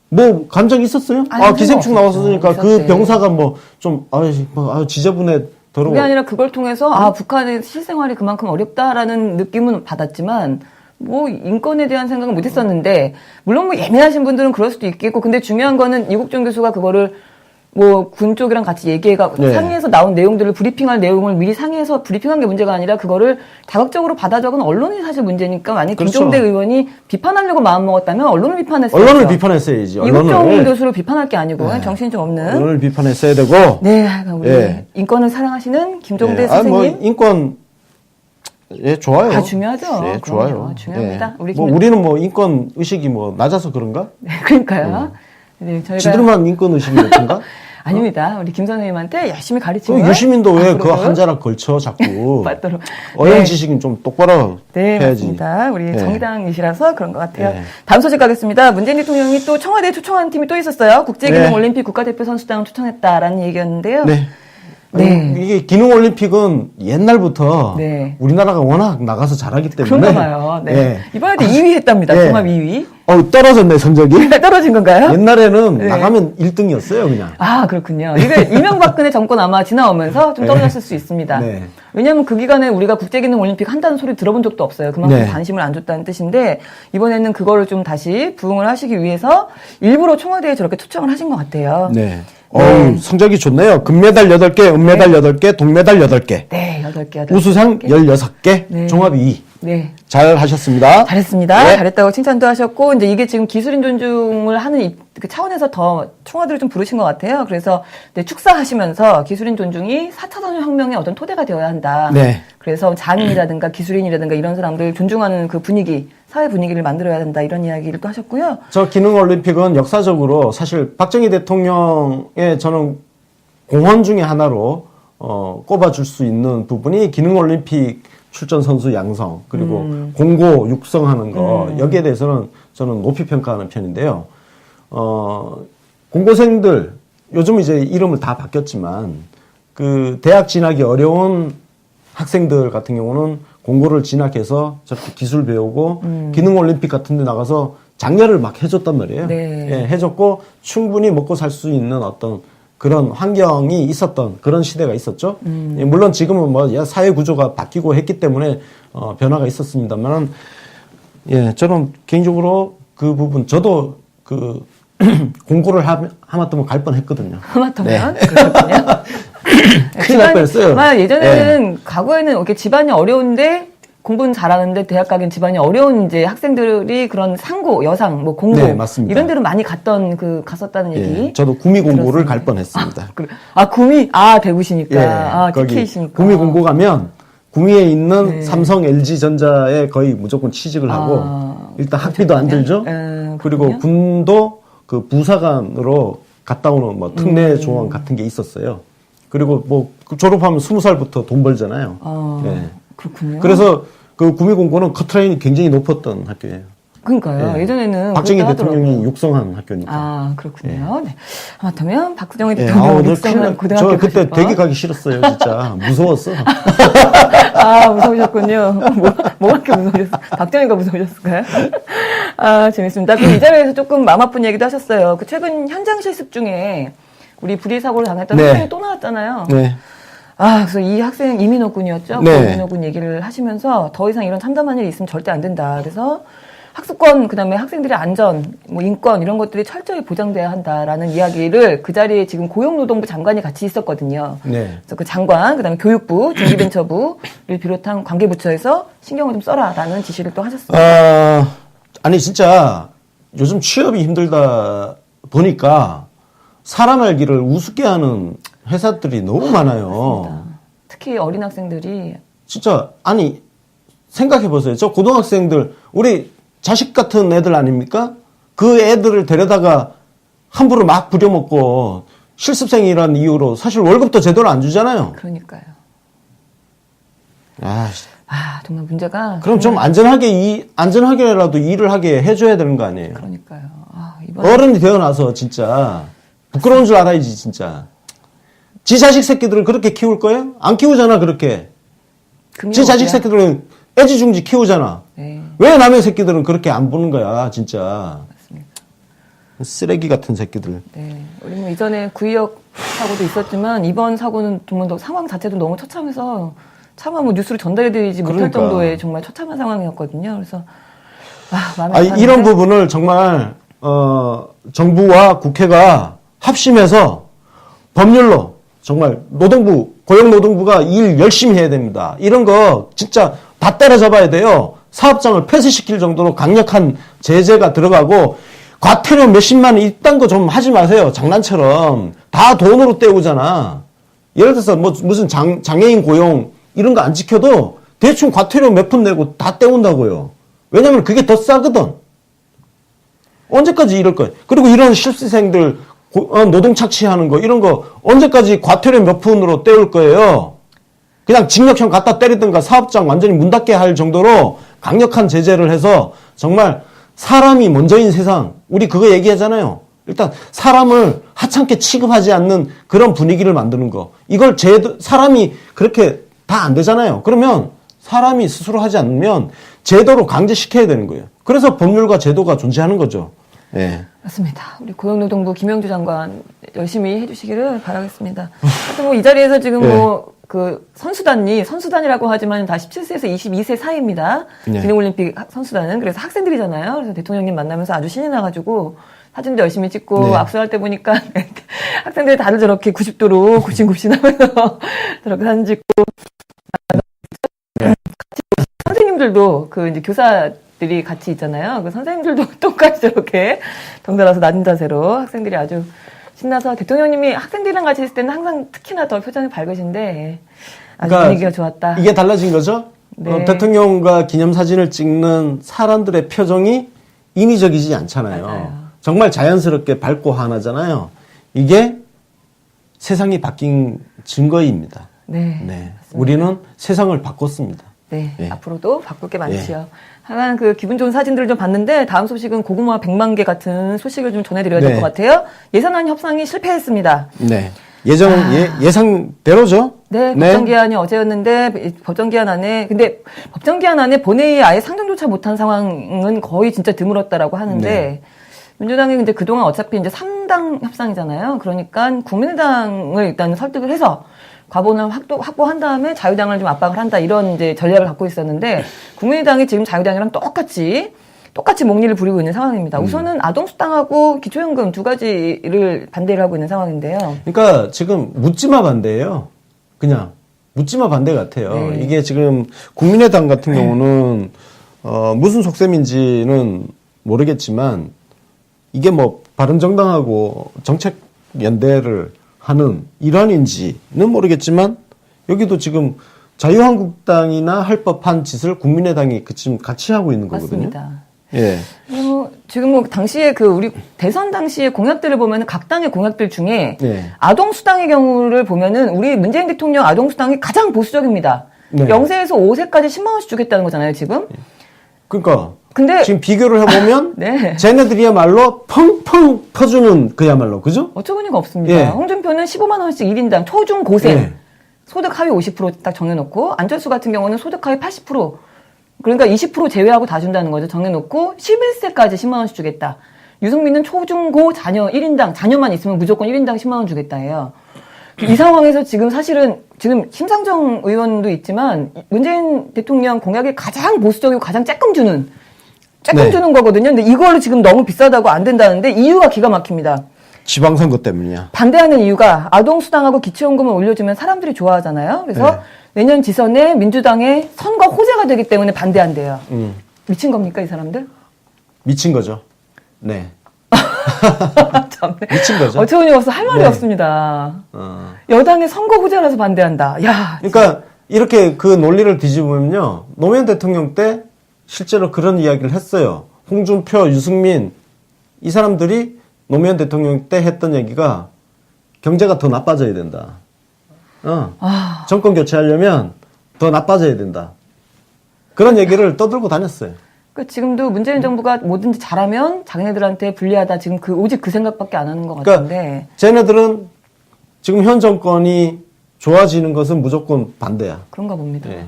뭐 감정 있었어요? 아니, 아 기생충 없었죠. 나왔으니까 그 있었지. 병사가 뭐 좀 지저분해 더러워. 그게 아니라 그걸 통해서 북한의 실생활이 그만큼 어렵다라는 느낌은 받았지만 뭐 인권에 대한 생각은 못했었는데 물론 뭐 예민하신 분들은 그럴 수도 있겠고 근데 중요한 거는 이국종 교수가 그거를 뭐 군 쪽이랑 같이 얘기해가 네. 상의해서 나온 내용들을 브리핑할 내용을 미리 상의해서 브리핑한 게 문제가 아니라 그거를 자극적으로 받아 적은 언론이 사실 문제니까 만약 그렇죠. 김종대 의원이 비판하려고 마음 먹었다면 언론을 비판했어요. 언론을 비판했어야지. 이국종 언론을. 교수를 비판할 게 아니고 네. 정신이 좀 없는 언론을 비판했어야 되고. 네, 우리 예. 인권을 사랑하시는 김종대 예. 선생님. 뭐 인권 예 좋아요. 아, 중요하죠. 예, 그럼요. 좋아요. 중요합니다. 예. 우리 뭐 우리는 뭐 인권 의식이 뭐 낮아서 그런가? 네, 그러니까요. 네, 저희가 지들만 인권 의식이 높은가? 아닙니다. 우리 김 선생님한테 열심히 그 가르치고 유시민도 왜 앞으로도 그 한 자락 걸쳐 자꾸 맞도록. 어영 네. 지식은 좀 똑바로 네, 해야지. 맞습니다. 우리 네. 정의당이시라서 그런 것 같아요. 네. 다음 소식 가겠습니다. 문재인 대통령이 또 청와대에 초청한 팀이 또 있었어요. 국제기능올림픽 국가대표 선수단을 초청했다라는 얘기였는데요. 네. 네. 이게 기능올림픽은 옛날부터 네. 우리나라가 워낙 나가서 잘하기 때문에. 그런가 봐요. 네. 예. 이번에도 2위 했답니다. 예. 종합 2위. 떨어졌네, 성적이. 떨어진 건가요? 옛날에는 네. 나가면 1등이었어요, 그냥. 아, 그렇군요. 이게 이명박근혜 정권 아마 지나오면서 좀 떨어졌을 수 있습니다. 네. 왜냐하면 그 기간에 우리가 국제기능올림픽 한다는 소리 들어본 적도 없어요. 그만큼 네. 관심을 안 줬다는 뜻인데 이번에는 그거를 좀 다시 부응을 하시기 위해서 일부러 청와대에 저렇게 초청을 하신 것 같아요. 네. 네. 성적이 좋네요. 금메달 8개, 은메달 8개, 동메달 8개. 네, 8개. 우수상 16개, 네. 종합 2위. 네. 잘 하셨습니다. 잘했습니다. 네. 잘했다고 칭찬도 하셨고, 이제 이게 지금 기술인 존중을 하는 그 차원에서 더 청와대를 좀 부르신 것 같아요. 그래서 네, 축사하시면서 기술인 존중이 4차 산업혁명의 어떤 토대가 되어야 한다. 네. 그래서 장인이라든가 기술인이라든가 이런 사람들 존중하는 그 분위기, 사회 분위기를 만들어야 된다. 이런 이야기를 또 하셨고요. 저 기능올림픽은 역사적으로 사실 박정희 대통령의 저는 공헌 중에 하나로 꼽아줄 수 있는 부분이 기능올림픽 출전 선수 양성 그리고 공고 육성하는 거 여기에 대해서는 저는 높이 평가하는 편인데요. 공고생들 요즘 이제 이름을 다 바뀌었지만 그 대학 진학이 어려운 학생들 같은 경우는 공고를 진학해서 저렇게 기술 배우고 기능올림픽 같은 데 나가서 장려를 막 해줬단 말이에요. 네. 예, 해줬고 충분히 먹고 살 수 있는 어떤 그런 환경이 있었던 그런 시대가 있었죠. 예, 물론 지금은 뭐 사회 구조가 바뀌고 했기 때문에 변화가 있었습니다만, 예, 저는 개인적으로 그 부분 저도 그 공고를 하마터면 갈 뻔했거든요. 하마터면 네. 그렇군요. 큰일 날 뻔했어요. 예전에는 과거에는 이렇게 집안이 어려운데 공부는 잘하는데 대학 가긴 집안이 어려운 이제 학생들이 그런 상고, 여상, 뭐 공고 네, 맞습니다. 이런 데로 많이 갔었다는 얘기. 예, 저도 구미 공고를 들었습니다. 갈 뻔했습니다. 구미 대구시니까. 거기 TK시니까. 구미 공고 가면 구미에 있는 네. 삼성, LG 전자에 거의 무조건 취직을 하고 일단 학비도 안 들죠. 그리고 그렇군요. 군도 그 부사관으로 갔다 오는 뭐 특례 조항 같은 게 있었어요. 그리고 뭐 졸업하면 20살부터 돈 벌잖아요. 예. 그렇군요. 그래서 그 구미 공고는 커트라인이 굉장히 높았던 학교예요. 그러니까요. 예. 예전에는 박정희 그렇다 대통령이 하더라고요. 육성한 학교니까. 그렇군요. 네. 하마터면 박정희 예, 대통령 오늘 육성한 고등학교 저 그때 가실 뻔. 되게 가기 싫었어요, 진짜. 무서웠어. 무서우셨군요. 뭐가 그렇게 무서우셨어요? 박정희가 무서우셨을까요? 재밌습니다. 그럼 이 자리에서 조금 마음 아픈 얘기도 하셨어요. 그 최근 현장 실습 중에 우리 불의 사고를 당했던 네. 학생이 또 나왔잖아요. 네. 그래서 이 학생 이민호 군이었죠. 네. 그 이민호 군 얘기를 하시면서 더 이상 이런 참담한 일이 있으면 절대 안 된다. 그래서 학습권, 그 다음에 학생들의 안전, 뭐 인권 이런 것들이 철저히 보장돼야 한다라는 이야기를 그 자리에 지금 고용노동부 장관이 같이 있었거든요. 네. 그래서 그 장관, 그 다음에 교육부, 중기벤처부를 비롯한 관계부처에서 신경을 좀 써라라는 지시를 또 하셨어요. 아니, 진짜 요즘 취업이 힘들다 보니까 사람 알기를 우습게 하는 회사들이 너무 많아요. 특히 어린 학생들이 진짜, 아니, 생각해보세요. 저 고등학생들, 우리 자식 같은 애들 아닙니까? 그 애들을 데려다가 함부로 막 부려먹고 실습생이라는 이유로 사실 월급도 제대로 안 주잖아요. 그러니까요. 정말 문제가. 그럼 좀 안전하게라도 일을 하게 해줘야 되는 거 아니에요? 그러니까요. 이번 어른이 되어나서 진짜 부끄러운 줄 알아야지, 진짜. 지 자식 새끼들을 그렇게 키울 거예요? 안 키우잖아, 그렇게. 지 자식 새끼들은 애지중지 키우잖아. 네. 왜 남의 새끼들은 그렇게 안 보는 거야, 진짜. 맞습니다. 쓰레기 같은 새끼들. 네. 우리 뭐 이전에 구의역 사고도 있었지만 이번 사고는 정말 상황 자체도 너무 처참해서 차마 뭐 뉴스로 전달해드리지 못할 그러니까. 정도의 정말 처참한 상황이었거든요. 그래서 마음이 아팠는데. 이런 부분을 정말 정부와 국회가 합심해서 법률로 정말 고용노동부가 일 열심히 해야 됩니다. 이런 거 진짜 다 때려잡아야 돼요. 사업장을 폐쇄시킬 정도로 강력한 제재가 들어가고 과태료 몇십만 원 이딴 거 좀 하지 마세요. 장난처럼. 다 돈으로 때우잖아. 예를 들어서 뭐 무슨 장애인 고용 이런 거 안 지켜도 대충 과태료 몇 푼 내고 다 때운다고요. 왜냐면 그게 더 싸거든. 언제까지 이럴 거예요. 그리고 이런 실습생들 노동 착취하는 거 이런 거 언제까지 과태료 몇 푼으로 때울 거예요. 그냥 징역형 갖다 때리든가 사업장 완전히 문 닫게 할 정도로 강력한 제재를 해서 정말 사람이 먼저인 세상, 우리 그거 얘기하잖아요. 일단 사람을 하찮게 취급하지 않는 그런 분위기를 만드는 거. 이걸 사람이 그렇게 다 안 되잖아요. 그러면 사람이 스스로 하지 않으면 제도로 강제시켜야 되는 거예요. 그래서 법률과 제도가 존재하는 거죠. 예. 맞습니다. 우리 고용노동부 김영주 장관 열심히 해주시기를 바라겠습니다. 하여튼 뭐 이 자리에서 지금 네. 선수단이라고 하지만 다 17세에서 22세 사이입니다. 네. 기능올림픽 선수단은. 그래서 학생들이잖아요. 그래서 대통령님 만나면서 아주 신이 나가지고 사진도 열심히 찍고 네. 악수할 때 보니까 학생들이 다들 저렇게 90도로 굽신굽신하면서 저렇게 사진 찍고 선생님들도 이제 교사들이 같이 있잖아요. 그 선생님들도 똑같이 저렇게 덩달아서 낮은 자세로 학생들이 아주 신나서 대통령님이 학생들이랑 같이 있을 때는 항상 특히나 더 표정이 밝으신데 아주 그러니까 분위기가 좋았다. 이게 달라진 거죠? 네. 대통령과 기념사진을 찍는 사람들의 표정이 인위적이지 않잖아요. 맞아요. 정말 자연스럽게 밝고 환하잖아요. 이게 세상이 바뀐 증거입니다. 네. 네. 우리는 세상을 바꿨습니다. 네. 예. 앞으로도 바꿀 게 많지요. 하여간 기분 좋은 사진들을 좀 봤는데 다음 소식은 고구마 100만 개 같은 소식을 좀 전해드려야 될 네. 것 같아요. 예산안 협상이 실패했습니다. 네. 예상대로죠? 네, 법정 기한이 어제였는데 법정 기한 안에 근데 법정 기한 안에 본회의에 아예 상정조차 못한 상황은 거의 진짜 드물었다라고 하는데 네. 민주당이 근데 그동안 어차피 이제 3당 협상이잖아요. 그러니까 국민의당을 일단 설득을 해서 과반을 확보한 다음에 자유당을 좀 압박을 한다 이런 이제 전략을 갖고 있었는데 국민의당이 지금 자유당이랑 똑같이 목리를 부리고 있는 상황입니다. 우선은 아동수당하고 기초연금 두 가지를 반대를 하고 있는 상황인데요. 그러니까 지금 묻지마 반대예요. 그냥 묻지마 반대 같아요. 네. 이게 지금 국민의당 같은 경우는 무슨 속셈인지는 모르겠지만 이게 뭐 바른정당하고 정책 연대를 하는 일환인지는 모르겠지만 여기도 지금 자유한국당이나 할 법한 짓을 국민의당이 지금 같이 하고 있는 거거든요. 맞습니다. 예. 지금 당시에 우리 대선 당시에 공약들을 보면은 각 당의 공약들 중에 네. 아동수당의 경우를 보면은 우리 문재인 대통령 아동수당이 가장 보수적입니다. 네. 0세에서 5세까지 10만원씩 주겠다는 거잖아요, 지금. 그러니까 근데 지금 비교를 해보면 네. 쟤네들이야말로 펑펑 퍼주는 그야말로 그죠? 어처구니가 없습니다. 예. 홍준표는 15만원씩 1인당 초중 고생 예. 소득 하위 50% 딱 정해놓고 안철수 같은 경우는 소득 하위 80% 그러니까 20% 제외하고 다 준다는 거죠. 정해놓고 11세까지 10만 원씩 주겠다. 유승민은 초중고 자녀 1인당 자녀만 있으면 무조건 1인당 10만 원 주겠다 해요. 이 상황에서 지금 사실은 지금 심상정 의원도 있지만 문재인 대통령 공약이 가장 보수적이고 가장 쬐끔 주는 네. 거거든요. 근데 이걸로 지금 너무 비싸다고 안 된다는데 이유가 기가 막힙니다. 지방선거 때문이야. 반대하는 이유가 아동수당하고 기초연금을 올려주면 사람들이 좋아하잖아요. 그래서 네. 내년 지선에 민주당의 선거 호재가 되기 때문에 반대한대요. 미친 겁니까, 이 사람들? 미친 거죠. 네. 참, 미친 거죠. 어처구니가 없어 할 말이 네. 없습니다. 여당의 선거 호재라서 반대한다. 야, 그러니까 이렇게 그 논리를 뒤집으면요. 노무현 대통령 때 실제로 그런 이야기를 했어요. 홍준표, 유승민 이 사람들이 노무현 대통령 때 했던 얘기가 경제가 더 나빠져야 된다. 정권 교체하려면 더 나빠져야 된다. 그런 얘기를 떠들고 다녔어요. 그 지금도 문재인 정부가 뭐든지 잘하면 자기네들한테 불리하다. 지금 오직 그 생각밖에 안 하는 것 같은데. 그러니까 쟤네들은 지금 현 정권이 좋아지는 것은 무조건 반대야. 그런가 봅니다. 네.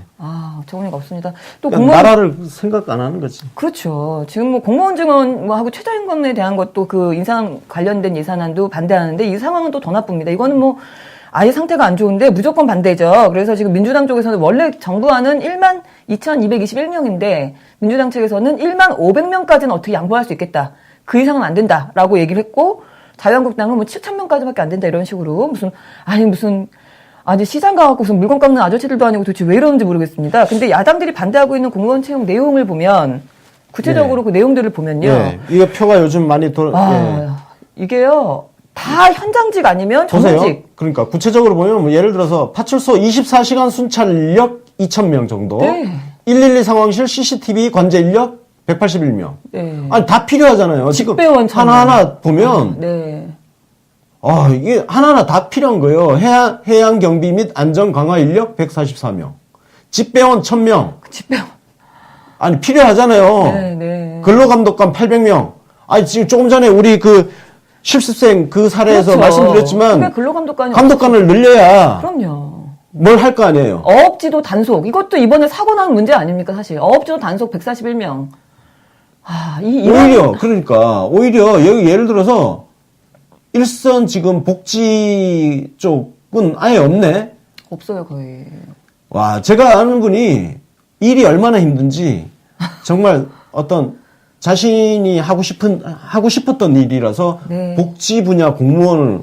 어처구니가 없습니다. 또 그러니까 나라를 생각 안 하는 거지. 그렇죠. 지금 뭐 공무원 증언하고 최저임금에 대한 것도 그 인상 관련된 예산안도 반대하는데 이 상황은 또 더 나쁩니다. 이거는 뭐 아예 상태가 안 좋은데 무조건 반대죠. 그래서 지금 민주당 쪽에서는 원래 정부안은 1만 2,221명인데 민주당 측에서는 1만 500명까지는 어떻게 양보할 수 있겠다. 그 이상은 안 된다라고 얘기를 했고 자유한국당은 뭐 7,000명까지밖에 안 된다 이런 식으로 무슨 시장 가갖고 무슨 물건 깎는 아저씨들도 아니고 도대체 왜 이러는지 모르겠습니다. 근데 야당들이 반대하고 있는 공무원 채용 내용을 보면 구체적으로 그 내용들을 보면요. 예. 이거 표가 요즘 많이 이게요. 다 현장직 아니면 보세요. 정직. 그러니까 구체적으로 보면 뭐 예를 들어서 파출소 24시간 순찰 인력 2,000명 정도. 네. 112 상황실 CCTV 관제 인력 181명. 네. 아니 다 필요하잖아요. 지금 직배원 하나하나 보면 네. 이게 하나하나 다 필요한 거예요. 해양 경비 및 안전 강화 인력 144명. 집배원 1,000명. 집배원. 아니 필요하잖아요. 네. 근로감독관 800명. 아니 지금 조금 전에 우리 그 실습생 그 사례에서 그렇죠. 말씀드렸지만 그러니까 근로감독관이 감독관을 늘려야 그럼요. 뭘 할 거 아니에요. 어업지도 단속. 이것도 이번에 사고 난 문제 아닙니까, 사실. 어업지도 단속 141명. 오히려 여기 예를 들어서 일선 지금 복지 쪽은 아예 없네. 없어요, 거의. 와, 제가 아는 분이 일이 얼마나 힘든지 정말 어떤 자신이 하고 싶었던 일이라서 네. 복지 분야 공무원을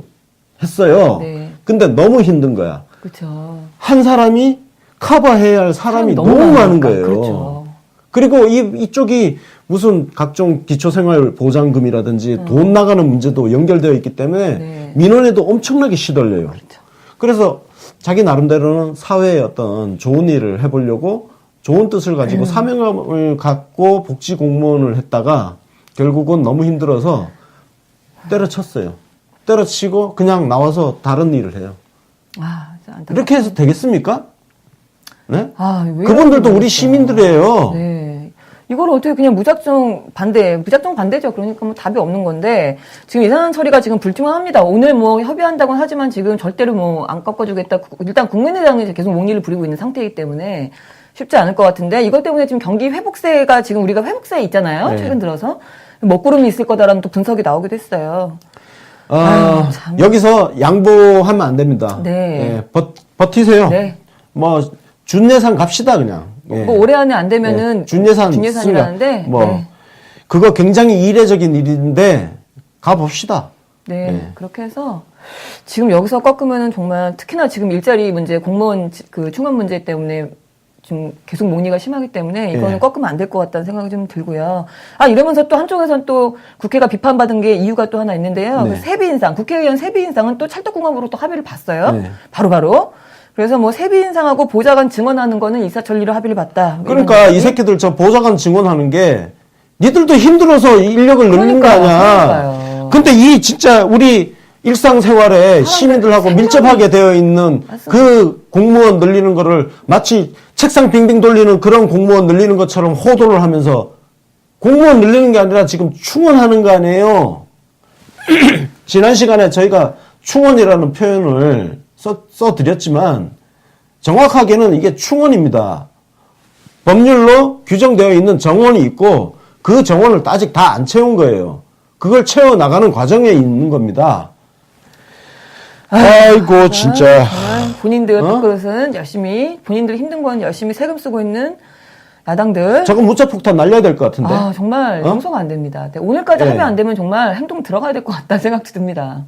했어요. 네. 근데 너무 힘든 거야. 그렇죠. 한 사람이 커버해야 할 사람이 너무 많은 많으니까. 거예요. 그렇죠. 그리고 이쪽이 무슨 각종 기초생활보장금이라든지 돈 나가는 문제도 연결되어 있기 때문에 네. 민원에도 엄청나게 시달려요. 그렇죠. 그래서 자기 나름대로는 사회에 어떤 좋은 일을 해보려고 좋은 뜻을 가지고 사명감을 갖고 복지 공무원을 했다가 결국은 너무 힘들어서 때려쳤어요. 때려치고 그냥 나와서 다른 일을 해요. 진짜 안타깝다. 이렇게 해서 되겠습니까? 네? 왜 그분들도 이러는지 우리 모르겠어요. 시민들이에요. 네. 이걸 어떻게 그냥 무작정 반대죠. 그러니까 뭐 답이 없는 건데, 지금 예산 처리가 지금 불투명합니다. 오늘 뭐 협의한다고는 하지만 지금 절대로 뭐 안 꺾어주겠다. 일단 국민의당이 계속 몽리를 부리고 있는 상태이기 때문에 쉽지 않을 것 같은데, 이것 때문에 지금 경기 회복세가 지금 우리가 회복세에 있잖아요. 네. 최근 들어서. 먹구름이 있을 거다라는 또 분석이 나오기도 했어요. 참. 여기서 양보하면 안 됩니다. 네. 예, 버티세요. 네. 뭐, 준예산 갑시다, 그냥. 예. 뭐 올해 안에 안 되면은 예, 준예산이라는데 준예산이라는데 뭐 네. 그거 굉장히 이례적인 일인데 가봅시다. 네, 네. 그렇게 해서 지금 여기서 꺾으면은 정말 특히나 지금 일자리 문제, 공무원 그 충원 문제 때문에 좀 계속 논의가 심하기 때문에 이거는 네. 꺾으면 안 될 것 같다는 생각이 좀 들고요. 이러면서 또 한쪽에서는 또 국회가 비판받은 게 이유가 또 하나 있는데요. 네. 그 세비 인상, 국회의원 세비 인상은 또 찰떡궁합으로 또 합의를 봤어요. 네. 바로바로. 그래서 뭐 세비 인상하고 보좌관 증언하는 거는 이사천리로 합의를 봤다. 뭐 이런 그러니까 이 얘기. 새끼들 저 보좌관 증언하는 게 니들도 힘들어서 인력을 늘리는 거 그러니까요, 아니야. 그러니까요. 근데 이 진짜 우리 일상생활에 시민들하고 생각이- 밀접하게 되어 있는 맞습니다. 그 공무원 늘리는 거를 마치 책상 빙빙 돌리는 그런 공무원 늘리는 것처럼 호도를 하면서 공무원 늘리는 게 아니라 지금 충원하는 거 아니에요. 지난 시간에 저희가 충원이라는 표현을 써드렸지만 정확하게는 이게 충원입니다. 법률로 규정되어 있는 정원이 있고 그 정원을 아직 다 안 채운 거예요. 그걸 채워나가는 과정에 있는 겁니다. 아이고 진짜. 정말 본인들 어? 밥그릇은 열심히, 본인들 힘든 건 열심히 세금 쓰고 있는 야당들. 저거 문자폭탄 날려야 될 것 같은데. 정말 어? 용서가 안 됩니다. 네, 오늘까지 예. 합의 안 되면 정말 행동 들어가야 될 것 같다는 생각도 듭니다.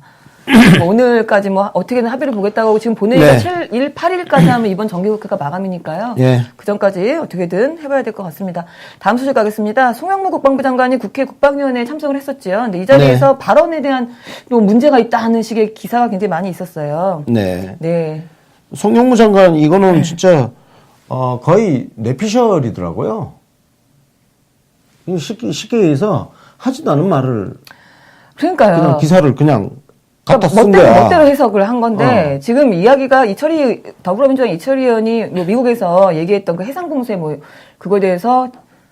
뭐 오늘까지 뭐 어떻게든 합의를 보겠다고 하고 지금 본회의가 네. 7일, 8일까지 하면 이번 정기국회가 마감이니까요. 예. 그 전까지 어떻게든 해봐야 될 것 같습니다. 다음 소식 가겠습니다. 송영무 국방부 장관이 국회 국방위원회에 참석을 했었죠. 근데 이 자리에서 네. 발언에 대한 또 문제가 있다 하는 식의 기사가 굉장히 많이 있었어요. 네. 네. 송영무 장관 이거는 진짜 거의 뇌피셜이더라고요. 이거 쉽게 얘기해서 하지도 않은 말을 그러니까요. 그냥 기사를 그냥 갖다 쓴 멋대로, 거야. 멋대로 해석을 한 건데, 지금 이야기가 더불어민주당 이철희 의원이 뭐 미국에서 얘기했던 그 해상공세 뭐, 그거에 대해서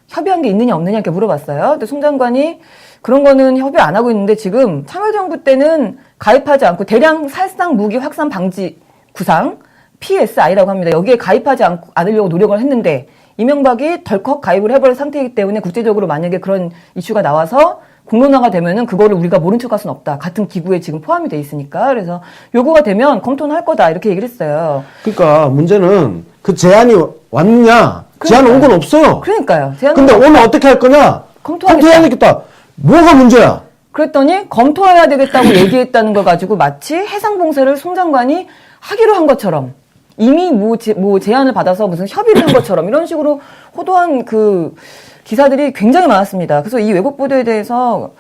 협의한 게 있느냐 없느냐 이렇게 물어봤어요. 근데 송 장관이 그런 거는 협의 안 하고 있는데 지금 참여정부 때는 가입하지 않고 대량 살상 무기 확산 방지 구상, PSI라고 합니다. 여기에 가입하지 않으려고 노력을 했는데, 이명박이 덜컥 가입을 해버린 상태이기 때문에 국제적으로 만약에 그런 이슈가 나와서 공론화가 되면은 그거를 우리가 모른 척할 수는 없다. 같은 기구에 지금 포함이 돼 있으니까. 그래서 요구가 되면 검토는 할 거다. 이렇게 얘기를 했어요. 그러니까 문제는 그 제안이 왔느냐? 제안 온 건 없어요. 그러니까요. 근데 오늘 어떻게 할 거냐? 검토하겠다. 검토해야겠다. 뭐가 문제야? 그랬더니 검토해야 되겠다고 얘기했다는 걸 가지고 마치 해상봉쇄를 송 장관이 하기로 한 것처럼 이미 뭐 제안을 받아서 무슨 협의를 한 것처럼 이런 식으로 호도한 그 기사들이 굉장히 많았습니다. 그래서 이 왜곡 보도에 대해서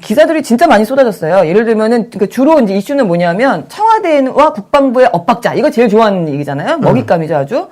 기사들이 진짜 많이 쏟아졌어요. 예를 들면은 주로 이제 이슈는 뭐냐면 청와대와 국방부의 엇박자 이거 제일 좋아하는 얘기잖아요. 먹잇감이죠 아주.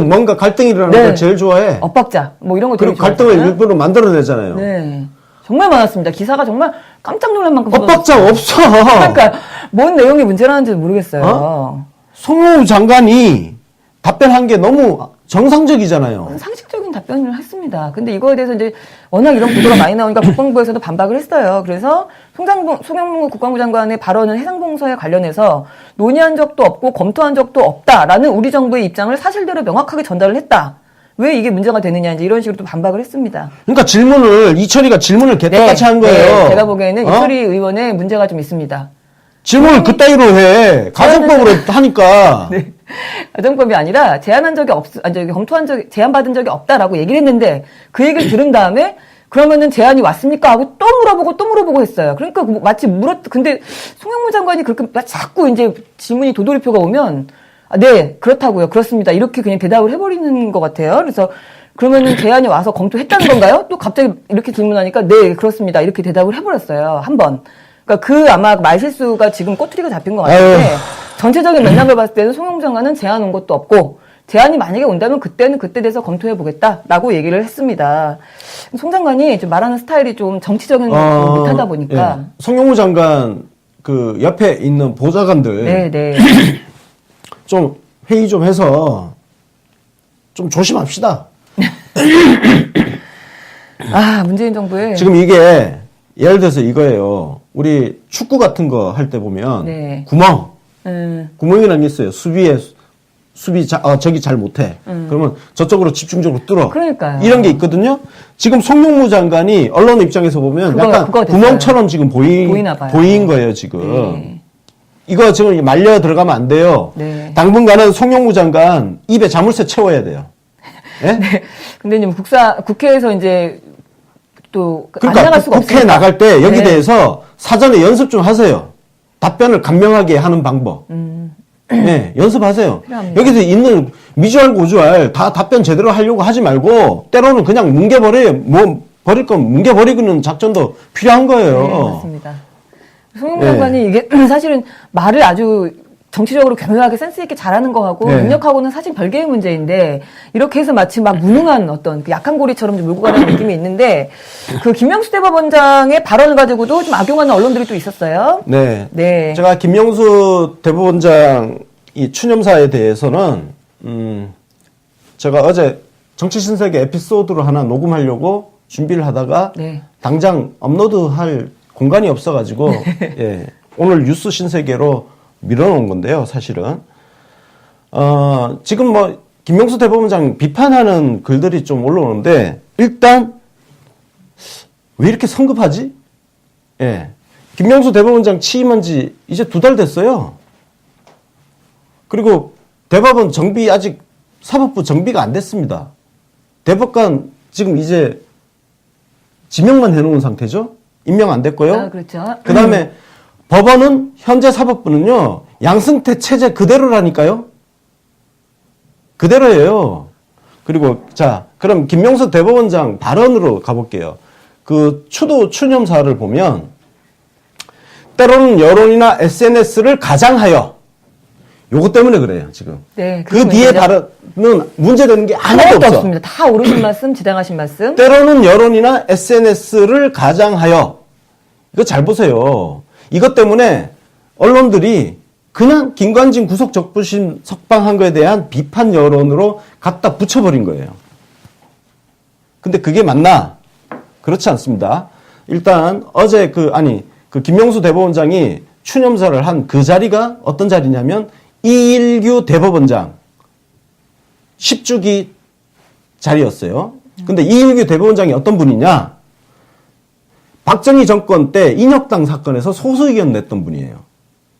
뭔가 갈등이 일어나는 네. 걸 제일 좋아해. 엇박자 뭐 이런 거 되게 그리고 갈등을 좋아하잖아요. 일부러 만들어내잖아요. 네. 정말 많았습니다. 기사가 정말 깜짝 놀랄 만큼 엇박자 없어. 그러니까 뭔 내용이 문제라는지 모르겠어요. 송영무 장관이 답변한 게 너무 정상적이잖아요. 상식적인 답변을 했습니다. 근데 이거에 대해서 이제 워낙 이런 보도가 많이 나오니까 국방부에서도 반박을 했어요. 그래서 송영무 국방부 장관의 발언은 해상봉쇄에 관련해서 논의한 적도 없고 검토한 적도 없다라는 우리 정부의 입장을 사실대로 명확하게 전달을 했다. 왜 이게 문제가 되느냐 이제 이런 식으로 또 반박을 했습니다. 그러니까 이철이가 질문을 개떡같이 한 거예요. 네, 제가 보기에는 이철희 의원의 문제가 좀 있습니다. 질문을 그따위로 해. 가정법으로 하니까. 네. 가정법이 아니라 제안받은 적이 없다라고 얘기를 했는데 그 얘기를 들은 다음에 그러면은 제안이 왔습니까? 하고 또 물어보고 했어요. 그러니까 마치 근데 송영무 장관이 그렇게 자꾸 이제 질문이 도돌이표가 오면 네, 그렇다고요. 그렇습니다. 이렇게 그냥 대답을 해버리는 것 같아요. 그래서 그러면은 제안이 와서 검토했다는 건가요? 또 갑자기 이렇게 질문하니까 네, 그렇습니다. 이렇게 대답을 해버렸어요. 한 번. 그러니까 아마 말실수가 지금 꼬투리가 잡힌 것 같은데 전체적인 맥락을 봤을 때는 송영무 장관은 제안 온 것도 없고 제안이 만약에 온다면 그때는 그때 돼서 검토해 보겠다라고 얘기를 했습니다. 송 장관이 좀 말하는 스타일이 좀 정치적인 걸 못하다 보니까 예. 송영무 장관 그 옆에 있는 보좌관들 네. 좀 회의 좀 해서 좀 조심합시다. 문재인 정부의 지금 이게 예를 들어서 이거예요. 우리 축구 같은 거 할 때 보면 네. 구멍이라는 게 있어요. 저기 잘 못해. 그러면 저쪽으로 집중적으로 뚫어. 그러니까요. 이런 게 있거든요. 지금 송영무 장관이 언론 입장에서 보면 약간 그거 됐어요. 구멍처럼 지금 보이나 봐요. 보인 거예요, 지금. 네. 이거 지금 말려 들어가면 안 돼요. 네. 당분간은 송영무 장관 입에 자물쇠 채워야 돼요. 예? 네. 근데 지금 국회에서 이제 또 안 그러니까 나갈 수가 국회 없으니까. 나갈 때 여기 네. 대해서 사전에 연습 좀 하세요. 답변을 간명하게 하는 방법. 네, 연습하세요. 필요합니다. 여기서 있는 미주알 고주알 다 답변 제대로 하려고 하지 말고 때로는 그냥 뭉개버려요. 뭐 버릴 건 뭉개버리는 작전도 필요한 거예요. 네, 맞습니다. 송영무 네. 장관이 이게 사실은 말을 아주 정치적으로 교묘하게 센스 있게 잘하는 거하고 네. 능력하고는 사실 별개의 문제인데 이렇게 해서 마치 막 무능한 어떤 그 약한 고리처럼 좀 몰고 가는 느낌이 있는데 그 김명수 대법원장의 발언을 가지고도 좀 악용하는 언론들이 또 있었어요. 네. 네. 제가 김명수 대법원장 이 추념사에 대해서는 제가 어제 정치신세계 에피소드로 하나 녹음하려고 준비를 하다가 네. 당장 업로드할 공간이 없어가지고 예, 오늘 뉴스 신세계로 밀어놓은 건데요, 사실은. 지금 뭐, 김명수 대법원장 비판하는 글들이 좀 올라오는데, 일단, 왜 이렇게 성급하지? 예. 김명수 대법원장 취임한 지 이제 2달 됐어요. 그리고 대법원 정비 아직 사법부 정비가 안 됐습니다. 대법관 지금 이제 지명만 해놓은 상태죠? 임명 안 됐고요. 그렇죠. 그 다음에 법원은 현재 사법부는요 양승태 체제 그대로라니까요. 그대로예요. 그리고 자 그럼 김명수 대법원장 발언으로 가볼게요. 그 추도 추념사를 보면 때로는 여론이나 SNS를 가장하여 요거 때문에 그래요 지금. 네, 그 뒤에 발언은 문제되는 게 하나도 없어. 없습니다. 다 옳으신 말씀, 지당하신 말씀. 때로는 여론이나 SNS를 가장하여 이거 잘 보세요. 이것 때문에 언론들이 그냥 김관진 구속 적부심 석방한 거에 대한 비판 여론으로 갖다 붙여버린 거예요. 근데 그게 맞나? 그렇지 않습니다. 일단 어제 그 김명수 대법원장이 추념사를 한 그 자리가 어떤 자리냐면 이일규 대법원장 10주기 자리였어요. 근데 이일규 대법원장이 어떤 분이냐? 박정희 정권 때 인혁당 사건에서 소수 의견 냈던 분이에요.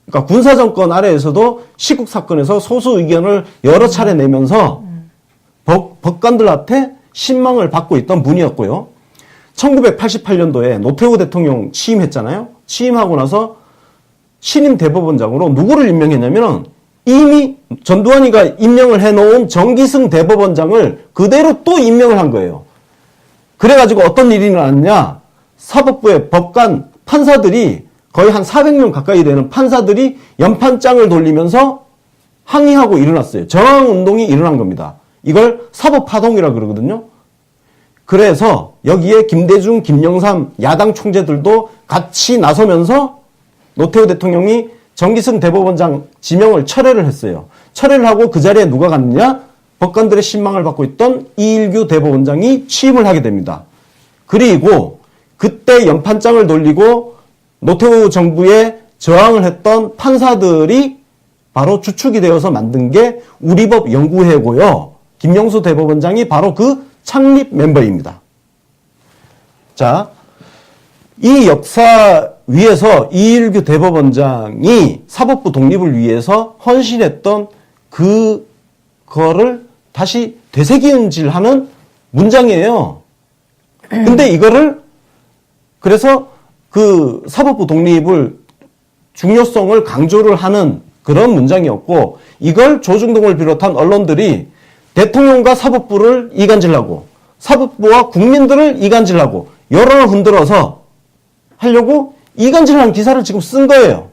그러니까 군사 정권 아래에서도 시국 사건에서 소수 의견을 여러 차례 내면서 법관들한테 신망을 받고 있던 분이었고요. 1988년도에 노태우 대통령 취임했잖아요. 취임하고 나서 신임 대법원장으로 누구를 임명했냐면 이미 전두환이가 임명을 해놓은 정기승 대법원장을 그대로 또 임명을 한 거예요. 그래가지고 어떤 일이 일어났냐? 사법부의 법관 판사들이 거의 한 400명 가까이 되는 판사들이 연판장을 돌리면서 항의하고 일어났어요. 저항운동이 일어난 겁니다. 이걸 사법파동이라고 그러거든요. 그래서 여기에 김대중, 김영삼 야당 총재들도 같이 나서면서 노태우 대통령이 정기승 대법원장 지명을 철회를 했어요. 철회를 하고 그 자리에 누가 갔느냐? 법관들의 신망을 받고 있던 이일규 대법원장이 취임을 하게 됩니다. 그리고 그때 연판장을 돌리고 노태우 정부에 저항을 했던 판사들이 바로 주축이 되어서 만든 게 우리법 연구회고요. 김명수 대법원장이 바로 그 창립 멤버입니다. 자, 이 역사 위에서 이일규 대법원장이 사법부 독립을 위해서 헌신했던 그거를 다시 되새김질하는 문장이에요. 근데 이거를 그래서 그 사법부 독립을 중요성을 강조를 하는 그런 문장이었고 이걸 조중동을 비롯한 언론들이 대통령과 사법부를 이간질하고 사법부와 국민들을 이간질하고 여론을 흔들어서 하려고 이간질하는 기사를 지금 쓴 거예요.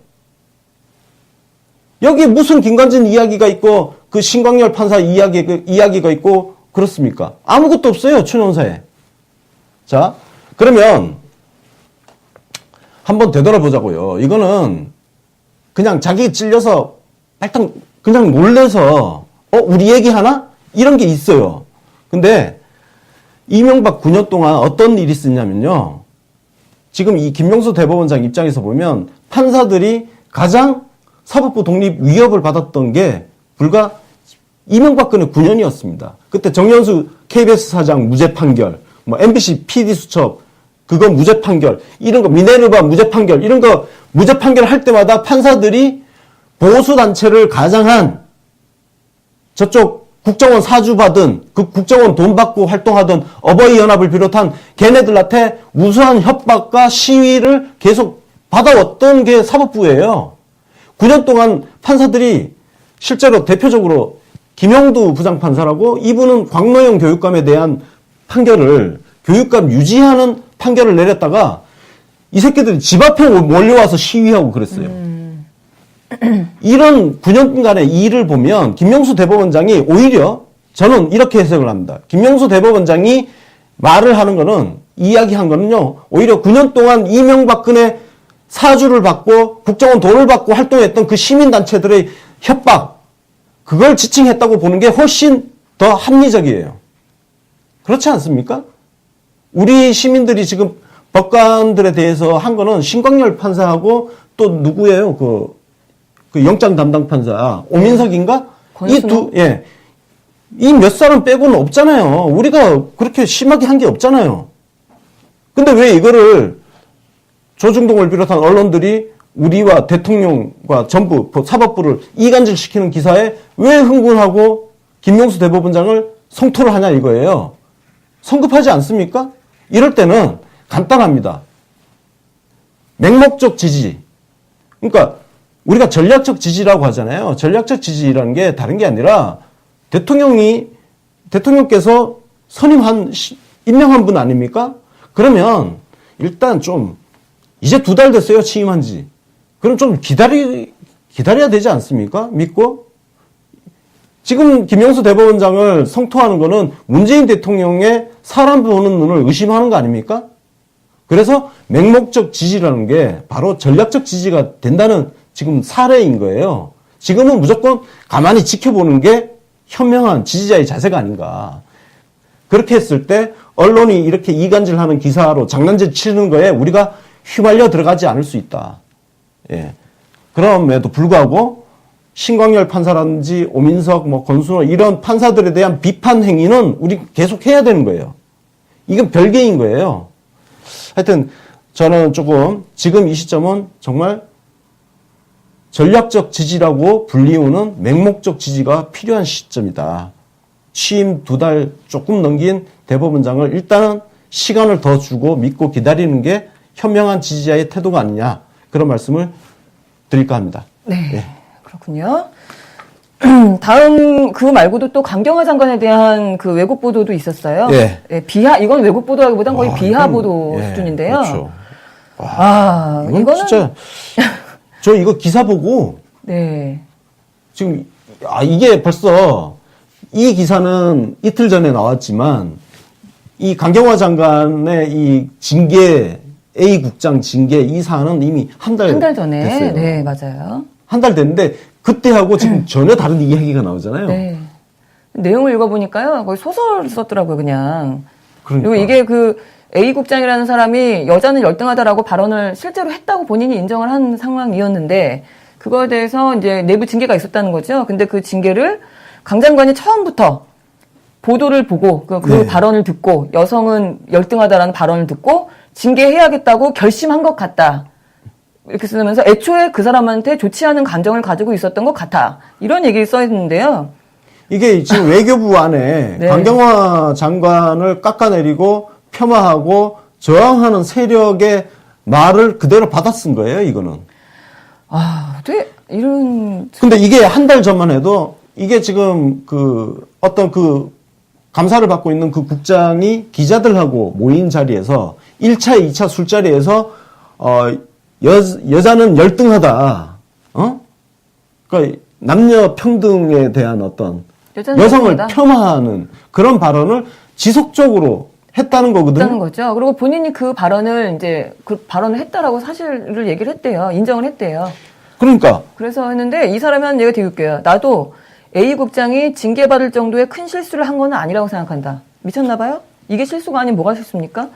여기 무슨 김관진 이야기가 있고 그 신광열 판사 이야기가 있고 그렇습니까? 아무것도 없어요. 추념사에. 자, 그러면 한번 되돌아보자고요. 이거는 그냥 자기 찔려서 일단 그냥 놀래서 우리 얘기하나? 이런 게 있어요. 근데 이명박 9년 동안 어떤 일이 있었냐면요. 지금 이 김명수 대법원장 입장에서 보면 판사들이 가장 사법부 독립 위협을 받았던 게 불과 이명박근혜 9년이었습니다. 그때 정연수 KBS 사장 무죄 판결, 뭐 MBC PD 수첩 그거 무죄 판결, 이런 거 미네르바 무죄 판결, 이런 거 무죄 판결 할 때마다 판사들이 보수 단체를 가장한 저쪽 국정원 사주 받은 그 국정원 돈 받고 활동하던 어버이 연합을 비롯한 걔네들한테 무수한 협박과 시위를 계속 받아왔던 게 사법부예요. 9년 동안 판사들이 실제로 대표적으로 김영두 부장판사라고, 이분은 광노영 교육감에 대한 판결을 교육감 유지하는 판결을 내렸다가 이 새끼들이 집 앞에 몰려와서 시위하고 그랬어요. 이런 9년간의 일을 보면 김명수 대법원장이 오히려, 저는 이렇게 해석을 합니다. 김명수 대법원장이 말을 하는 거는, 이야기한 거는요, 오히려 9년 동안 이명박근혜 사주를 받고 국정원 돈을 받고 활동했던 그 시민단체들의 협박, 그걸 지칭했다고 보는 게 훨씬 더 합리적이에요. 그렇지 않습니까? 우리 시민들이 지금 법관들에 대해서 한 거는 신광열 판사하고 또 누구예요? 그 영장 담당 판사 오민석인가? 권순호? 이 몇 사람 빼고는 없잖아요. 우리가 그렇게 심하게 한 게 없잖아요. 근데 왜 이거를 조중동을 비롯한 언론들이 우리와 대통령과 전부 사법부를 이간질시키는 기사에 왜 흥분하고 김명수 대법원장을 성토를 하냐 이거예요. 성급하지 않습니까? 이럴 때는 간단합니다. 맹목적 지지. 그러니까 우리가 전략적 지지라고 하잖아요. 전략적 지지라는 게 다른 게 아니라 대통령께서 임명한 분 아닙니까? 그러면 일단 좀 이제 2달 됐어요. 취임한 지. 그럼 좀 기다려야 되지 않습니까? 믿고. 지금 김영수 대법원장을 성토하는 거는 문재인 대통령의 사람 보는 눈을 의심하는 거 아닙니까? 그래서 맹목적 지지라는 게 바로 전략적 지지가 된다는 지금 사례인 거예요. 지금은 무조건 가만히 지켜보는 게 현명한 지지자의 자세가 아닌가. 그렇게 했을 때 언론이 이렇게 이간질하는 기사로 장난질 치는 거에 우리가 휘말려 들어가지 않을 수 있다. 예. 그럼에도 불구하고 신광열 판사라든지 오민석, 권순호 이런 판사들에 대한 비판 행위는 우리 계속 해야 되는 거예요. 이건 별개인 거예요. 하여튼 저는 조금 지금 이 시점은 정말 전략적 지지라고 불리우는 맹목적 지지가 필요한 시점이다. 취임 2달 조금 넘긴 대법원장을 일단은 시간을 더 주고 믿고 기다리는 게 현명한 지지자의 태도가 아니냐, 그런 말씀을 드릴까 합니다. 네. 예. 그렇군요. 다음 그 말고도 또 강경화 장관에 대한 그 왜곡 보도도 있었어요. 예. 이건 왜곡 보도라기보단 거의 비하 이건, 보도 예, 수준인데요. 그렇죠. 이거는 진짜 저 이거 기사 보고 네. 지금 이게 벌써 이 기사는 이틀 전에 나왔지만 이 강경화 장관의 이 징계, A 국장 징계 이 사안은 이미 한 달 전에 됐어요. 네, 맞아요. 한 달 됐는데 그때하고 지금 전혀 다른 이야기가 나오잖아요. 네. 내용을 읽어보니까요, 거의 소설 썼더라고요, 그냥. 그러니까. 그리고 이게 그 A 국장이라는 사람이 여자는 열등하다라고 발언을 실제로 했다고 본인이 인정을 한 상황이었는데, 그거에 대해서 이제 내부 징계가 있었다는 거죠. 근데 그 징계를 강 장관이 처음부터 보도를 보고 그 네. 발언을 듣고 여성은 열등하다라는 발언을 듣고 징계해야겠다고 결심한 것 같다. 이렇게 쓰면서 애초에 그 사람한테 좋지 않은 감정을 가지고 있었던 것 같아. 이런 얘기를 써 있는데요. 이게 지금 외교부 안에 네. 강경화 장관을 깎아내리고 폄하하고 저항하는 세력의 말을 그대로 받아 쓴 거예요, 이거는. 어떻게 이런. 근데 이게 한 달 전만 해도 이게 지금 어떤 감사를 받고 있는 그 국장이 기자들하고 모인 자리에서 1차, 2차 술자리에서 여자는 열등하다. 그러니까 남녀 평등에 대한 어떤 여성을 열등하다. 폄하하는 그런 발언을 지속적으로 했다는 거거든요. 했다는 거죠. 그리고 본인이 그 발언을 했다라고 사실을 얘기를 했대요. 인정을 했대요. 그러니까 그래서 했는데 이 사람이 하는 얘기가 되게 웃겨요. 나도 A 국장이 징계받을 정도의 큰 실수를 한 건 아니라고 생각한다. 미쳤나 봐요? 이게 실수가 아닌 뭐가 실수입니까?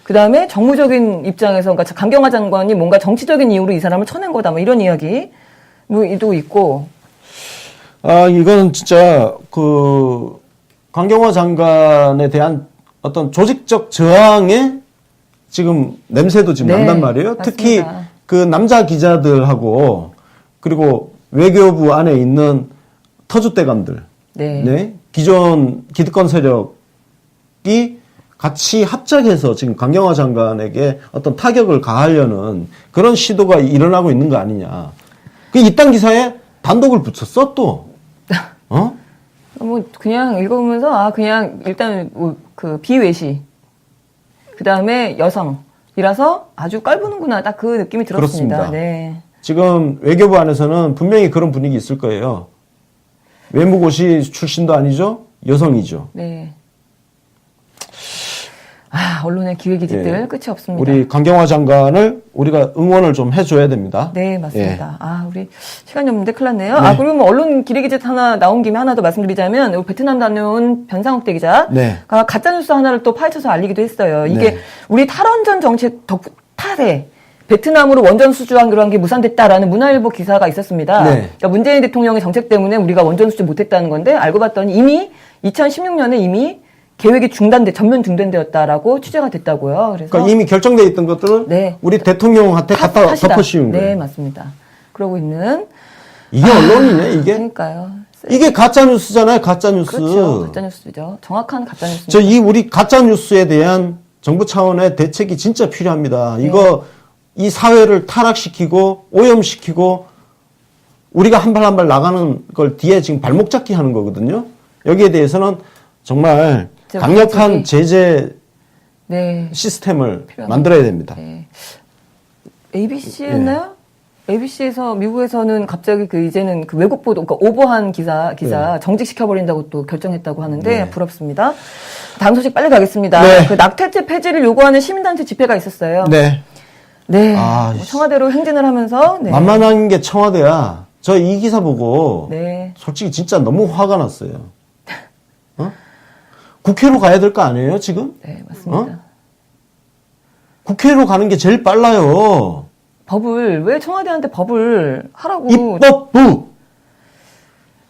그 다음에 정무적인 입장에서, 그러니까 강경화 장관이 뭔가 정치적인 이유로 이 사람을 쳐낸 거다, 뭐 이런 이야기, 뭐도 있고. 아, 이거는 진짜, 강경화 장관에 대한 어떤 조직적 저항의 지금 냄새도 지금 네, 난단 말이에요. 맞습니다. 특히 그 남자 기자들하고 그리고 외교부 안에 있는 터줏대감들, 네. 기존 기득권 세력이 같이 합작해서 지금 강경화 장관에게 어떤 타격을 가하려는 그런 시도가 일어나고 있는 거 아니냐. 이딴 기사에 단독을 붙였어 또. 어? 뭐 그냥 읽어보면서 그냥 일단 그 비외시, 그 다음에 여성이라서 아주 깔보는구나, 딱 그 느낌이 들었습니다. 그렇습니다. 네. 지금 외교부 안에서는 분명히 그런 분위기 있을 거예요. 외무고시 출신도 아니죠, 여성이죠. 네. 언론의 기획이지들 예. 끝이 없습니다. 우리 강경화 장관을 우리가 응원을 좀 해줘야 됩니다. 네, 맞습니다. 예. 우리 시간이 없는데 큰일 났네요. 그리고 뭐 언론 기획기자 하나 나온 김에 하나 더 말씀드리자면, 베트남 다녀온 변상욱 대기자가 네. 가짜뉴스 하나를 또 파헤쳐서 알리기도 했어요. 이게 네. 우리 탈원전 정책 탓에 베트남으로 원전 수주하기로 한 게 무산됐다라는 문화일보 기사가 있었습니다. 네. 그러니까 문재인 대통령의 정책 때문에 우리가 원전 수주 못했다는 건데, 알고 봤더니 이미 2016년에 이미 계획이 전면 중단되었다라고 취재가 됐다고요. 그래서 그러니까 이미 결정돼 있던 것들을 네. 우리 대통령한테 갖다 탓이다. 덮어씌운 거예요. 네, 맞습니다. 그러고 있는. 이게 언론이네, 이게. 그러니까요. 이게 가짜뉴스잖아요, 가짜뉴스. 그렇죠. 가짜뉴스죠. 정확한 가짜뉴스. 우리 가짜뉴스에 대한 정부 차원의 대책이 진짜 필요합니다. 네. 이 사회를 타락시키고, 오염시키고, 우리가 한 발 한 발 나가는 걸 뒤에 지금 발목 잡기 하는 거거든요. 여기에 대해서는 정말 강력한 제재 네. 시스템을 필요합니다. 만들어야 됩니다. 네. ABC였나요? ABC에서 미국에서는 갑자기 이제는 외국 보도, 그러니까 오버한 기사 네. 정직시켜버린다고 또 결정했다고 하는데 네. 부럽습니다. 다음 소식 빨리 가겠습니다. 네. 낙태죄 폐지를 요구하는 시민단체 집회가 있었어요. 네. 네. 뭐 청와대로 행진을 하면서. 네. 만만한 게 청와대야. 저 이 기사 보고 네. 솔직히 진짜 너무 화가 났어요. 국회로 가야 될 거 아니에요, 지금? 네, 맞습니다. 국회로 가는 게 제일 빨라요. 왜 청와대한테 법을 하라고. 입법부.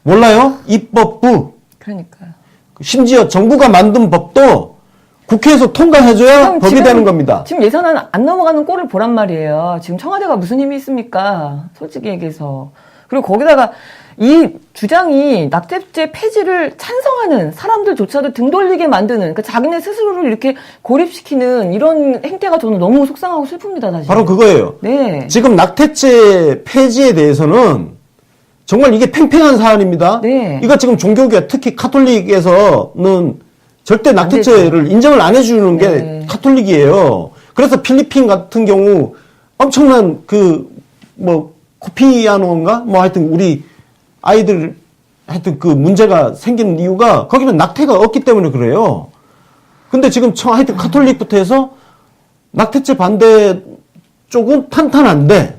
몰라요? 입법부. 그러니까요. 심지어 정부가 만든 법도 국회에서 통과해줘야 법이 되는 겁니다. 지금 예산안 안 넘어가는 꼴을 보란 말이에요. 지금 청와대가 무슨 힘이 있습니까? 솔직히 얘기해서. 그리고 거기다가 이 주장이 낙태죄 폐지를 찬성하는 사람들조차도 등 돌리게 만드는, 그러니까 자기네 스스로를 이렇게 고립시키는 이런 행태가 저는 너무 속상하고 슬픕니다, 사실. 바로 그거예요. 네. 지금 낙태죄 폐지에 대해서는 정말 이게 팽팽한 사안입니다. 네. 이거 지금 종교계, 특히 카톨릭에서는 절대 낙태죄를 인정을 안 해주는 게 네. 카톨릭이에요. 그래서 필리핀 같은 경우 엄청난 코피아노인가? 하여튼 우리 아이들 하여튼 그 문제가 생기는 이유가 거기는 낙태가 없기 때문에 그래요. 근데 지금 하여튼 카톨릭부터 해서 낙태죄 반대 쪽은 탄탄한데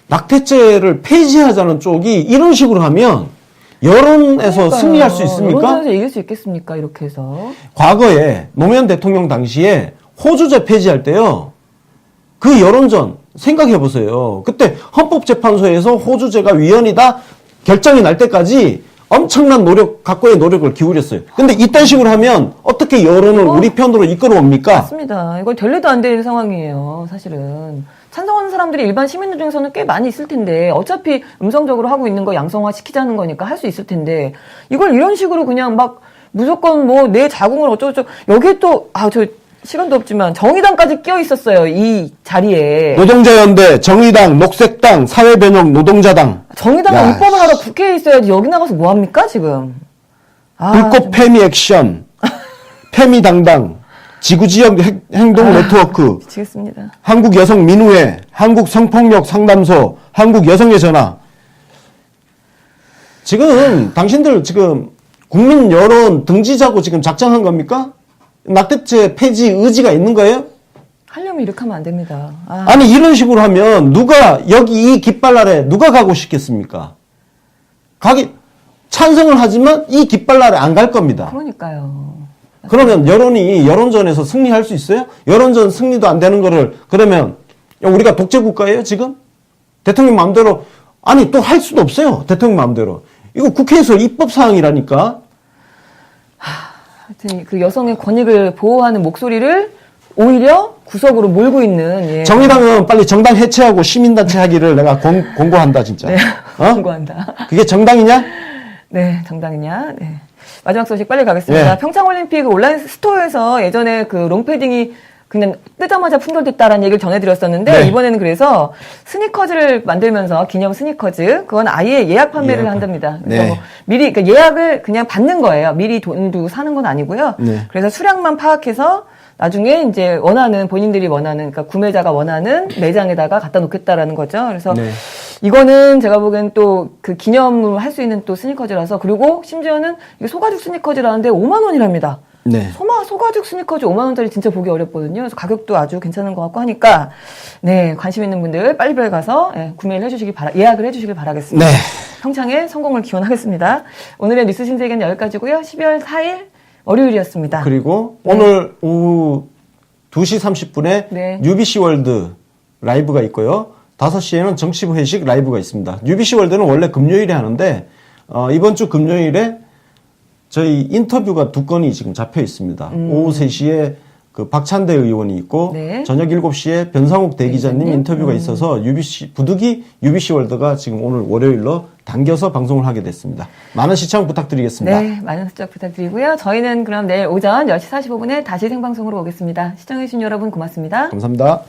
낙태죄를 폐지하자는 쪽이 이런 식으로 하면 여론에서 승리할 수 있습니까? 여론에서 이길 수 있겠습니까? 이렇게 해서. 과거에 노무현 대통령 당시에 호주제 폐지할 때요. 그 여론전 생각해 보세요. 그때 헌법재판소에서 호주제가 위헌이다 결정이 날 때까지 엄청난 각고의 노력을 기울였어요. 근데 이딴 식으로 하면 어떻게 여론을 우리 편으로 이끌어옵니까? 맞습니다. 이건 될래도 안 되는 상황이에요, 사실은. 찬성하는 사람들이 일반 시민들 중에서는 꽤 많이 있을 텐데, 어차피 음성적으로 하고 있는 거 양성화 시키자는 거니까 할 수 있을 텐데, 이걸 이런 식으로 그냥 무조건 내 자궁을 어쩌고저쩌고, 여기에 또, 시간도 없지만 정의당까지 끼어 있었어요, 이 자리에. 노동자연대, 정의당, 녹색당, 사회변형 노동자당. 정의당은 입법을 하러 국회에 있어야지 여기 나가서 뭐 합니까 지금? 불꽃 페미 액션, 페미당당, 지구지역 행동 네트워크, 미치겠습니다. 한국여성민우회, 한국성폭력 상담소, 한국여성의 전화. 지금 당신들 지금 국민 여론 등지자고 지금 작정한 겁니까? 낙태죄 폐지 의지가 있는 거예요? 하려면 이렇게 하면 안 됩니다. 아니 이런 식으로 하면 여기 이 깃발 아래 누가 가고 싶겠습니까? 찬성을 하지만 이 깃발 아래 안 갈 겁니다. 그러니까요. 그러면 여론전에서 승리할 수 있어요? 여론전 승리도 안 되는 거를 그러면 우리가 독재 국가예요, 지금? 대통령 마음대로 아니 또 할 수도 없어요. 대통령 마음대로. 이거 국회에서 입법 사항이라니까. 하여튼 그 여성의 권익을 보호하는 목소리를 오히려 구석으로 몰고 있는 예. 정의당은 빨리 정당 해체하고 시민단체 하기를 내가 공고한다 진짜. 네, 어? 공고한다. 그게 정당이냐? 네, 정당이냐? 네. 마지막 소식 빨리 가겠습니다. 예. 평창올림픽 온라인 스토어에서 예전에 그 롱패딩이 그냥 뜨자마자 품절됐다라는 얘기를 전해드렸었는데 네. 이번에는 그래서 스니커즈를 만들면서 기념 스니커즈 그건 아예 예약 판매를 한답니다. 그래서 네. 뭐 미리 그러니까 예약을 그냥 받는 거예요. 미리 돈 두고 사는 건 아니고요. 네. 그래서 수량만 파악해서 나중에 이제 본인들이 원하는 그러니까 구매자가 원하는 매장에다가 갖다 놓겠다라는 거죠. 그래서 네. 이거는 제가 보기엔 또 그 기념으로 할 수 있는 또 스니커즈라서 그리고 심지어는 이게 소가죽 스니커즈라는데 5만 원이랍니다. 네. 소가죽 스니커즈 5만 원짜리 진짜 보기 어렵거든요. 그래서 가격도 아주 괜찮은 것 같고 하니까 네 관심 있는 분들 빨리빨리 가서 구매를 예약을 해주시길 바라겠습니다. 네. 평창의 성공을 기원하겠습니다. 오늘의 뉴스 신세계는 여기까지고요. 12월 4일 월요일이었습니다. 그리고 네. 오늘 오후 2시 30분에 네. UBC 월드 라이브가 있고요. 5시에는 정치부 회식 라이브가 있습니다. UBC 월드는 원래 금요일에 하는데 이번 주 금요일에 저희 인터뷰가 2건이 지금 잡혀 있습니다. 오후 3시에 그 박찬대 의원이 있고 네. 저녁 7시에 변상욱 대기자님 대기자님? 인터뷰가 있어서 부득이 UBC 월드가 지금 오늘 월요일로 당겨서 방송을 하게 됐습니다. 많은 시청 부탁드리겠습니다. 네, 많은 시청 부탁드리고요. 저희는 그럼 내일 오전 10시 45분에 다시 생방송으로 오겠습니다. 시청해주신 여러분 고맙습니다. 감사합니다.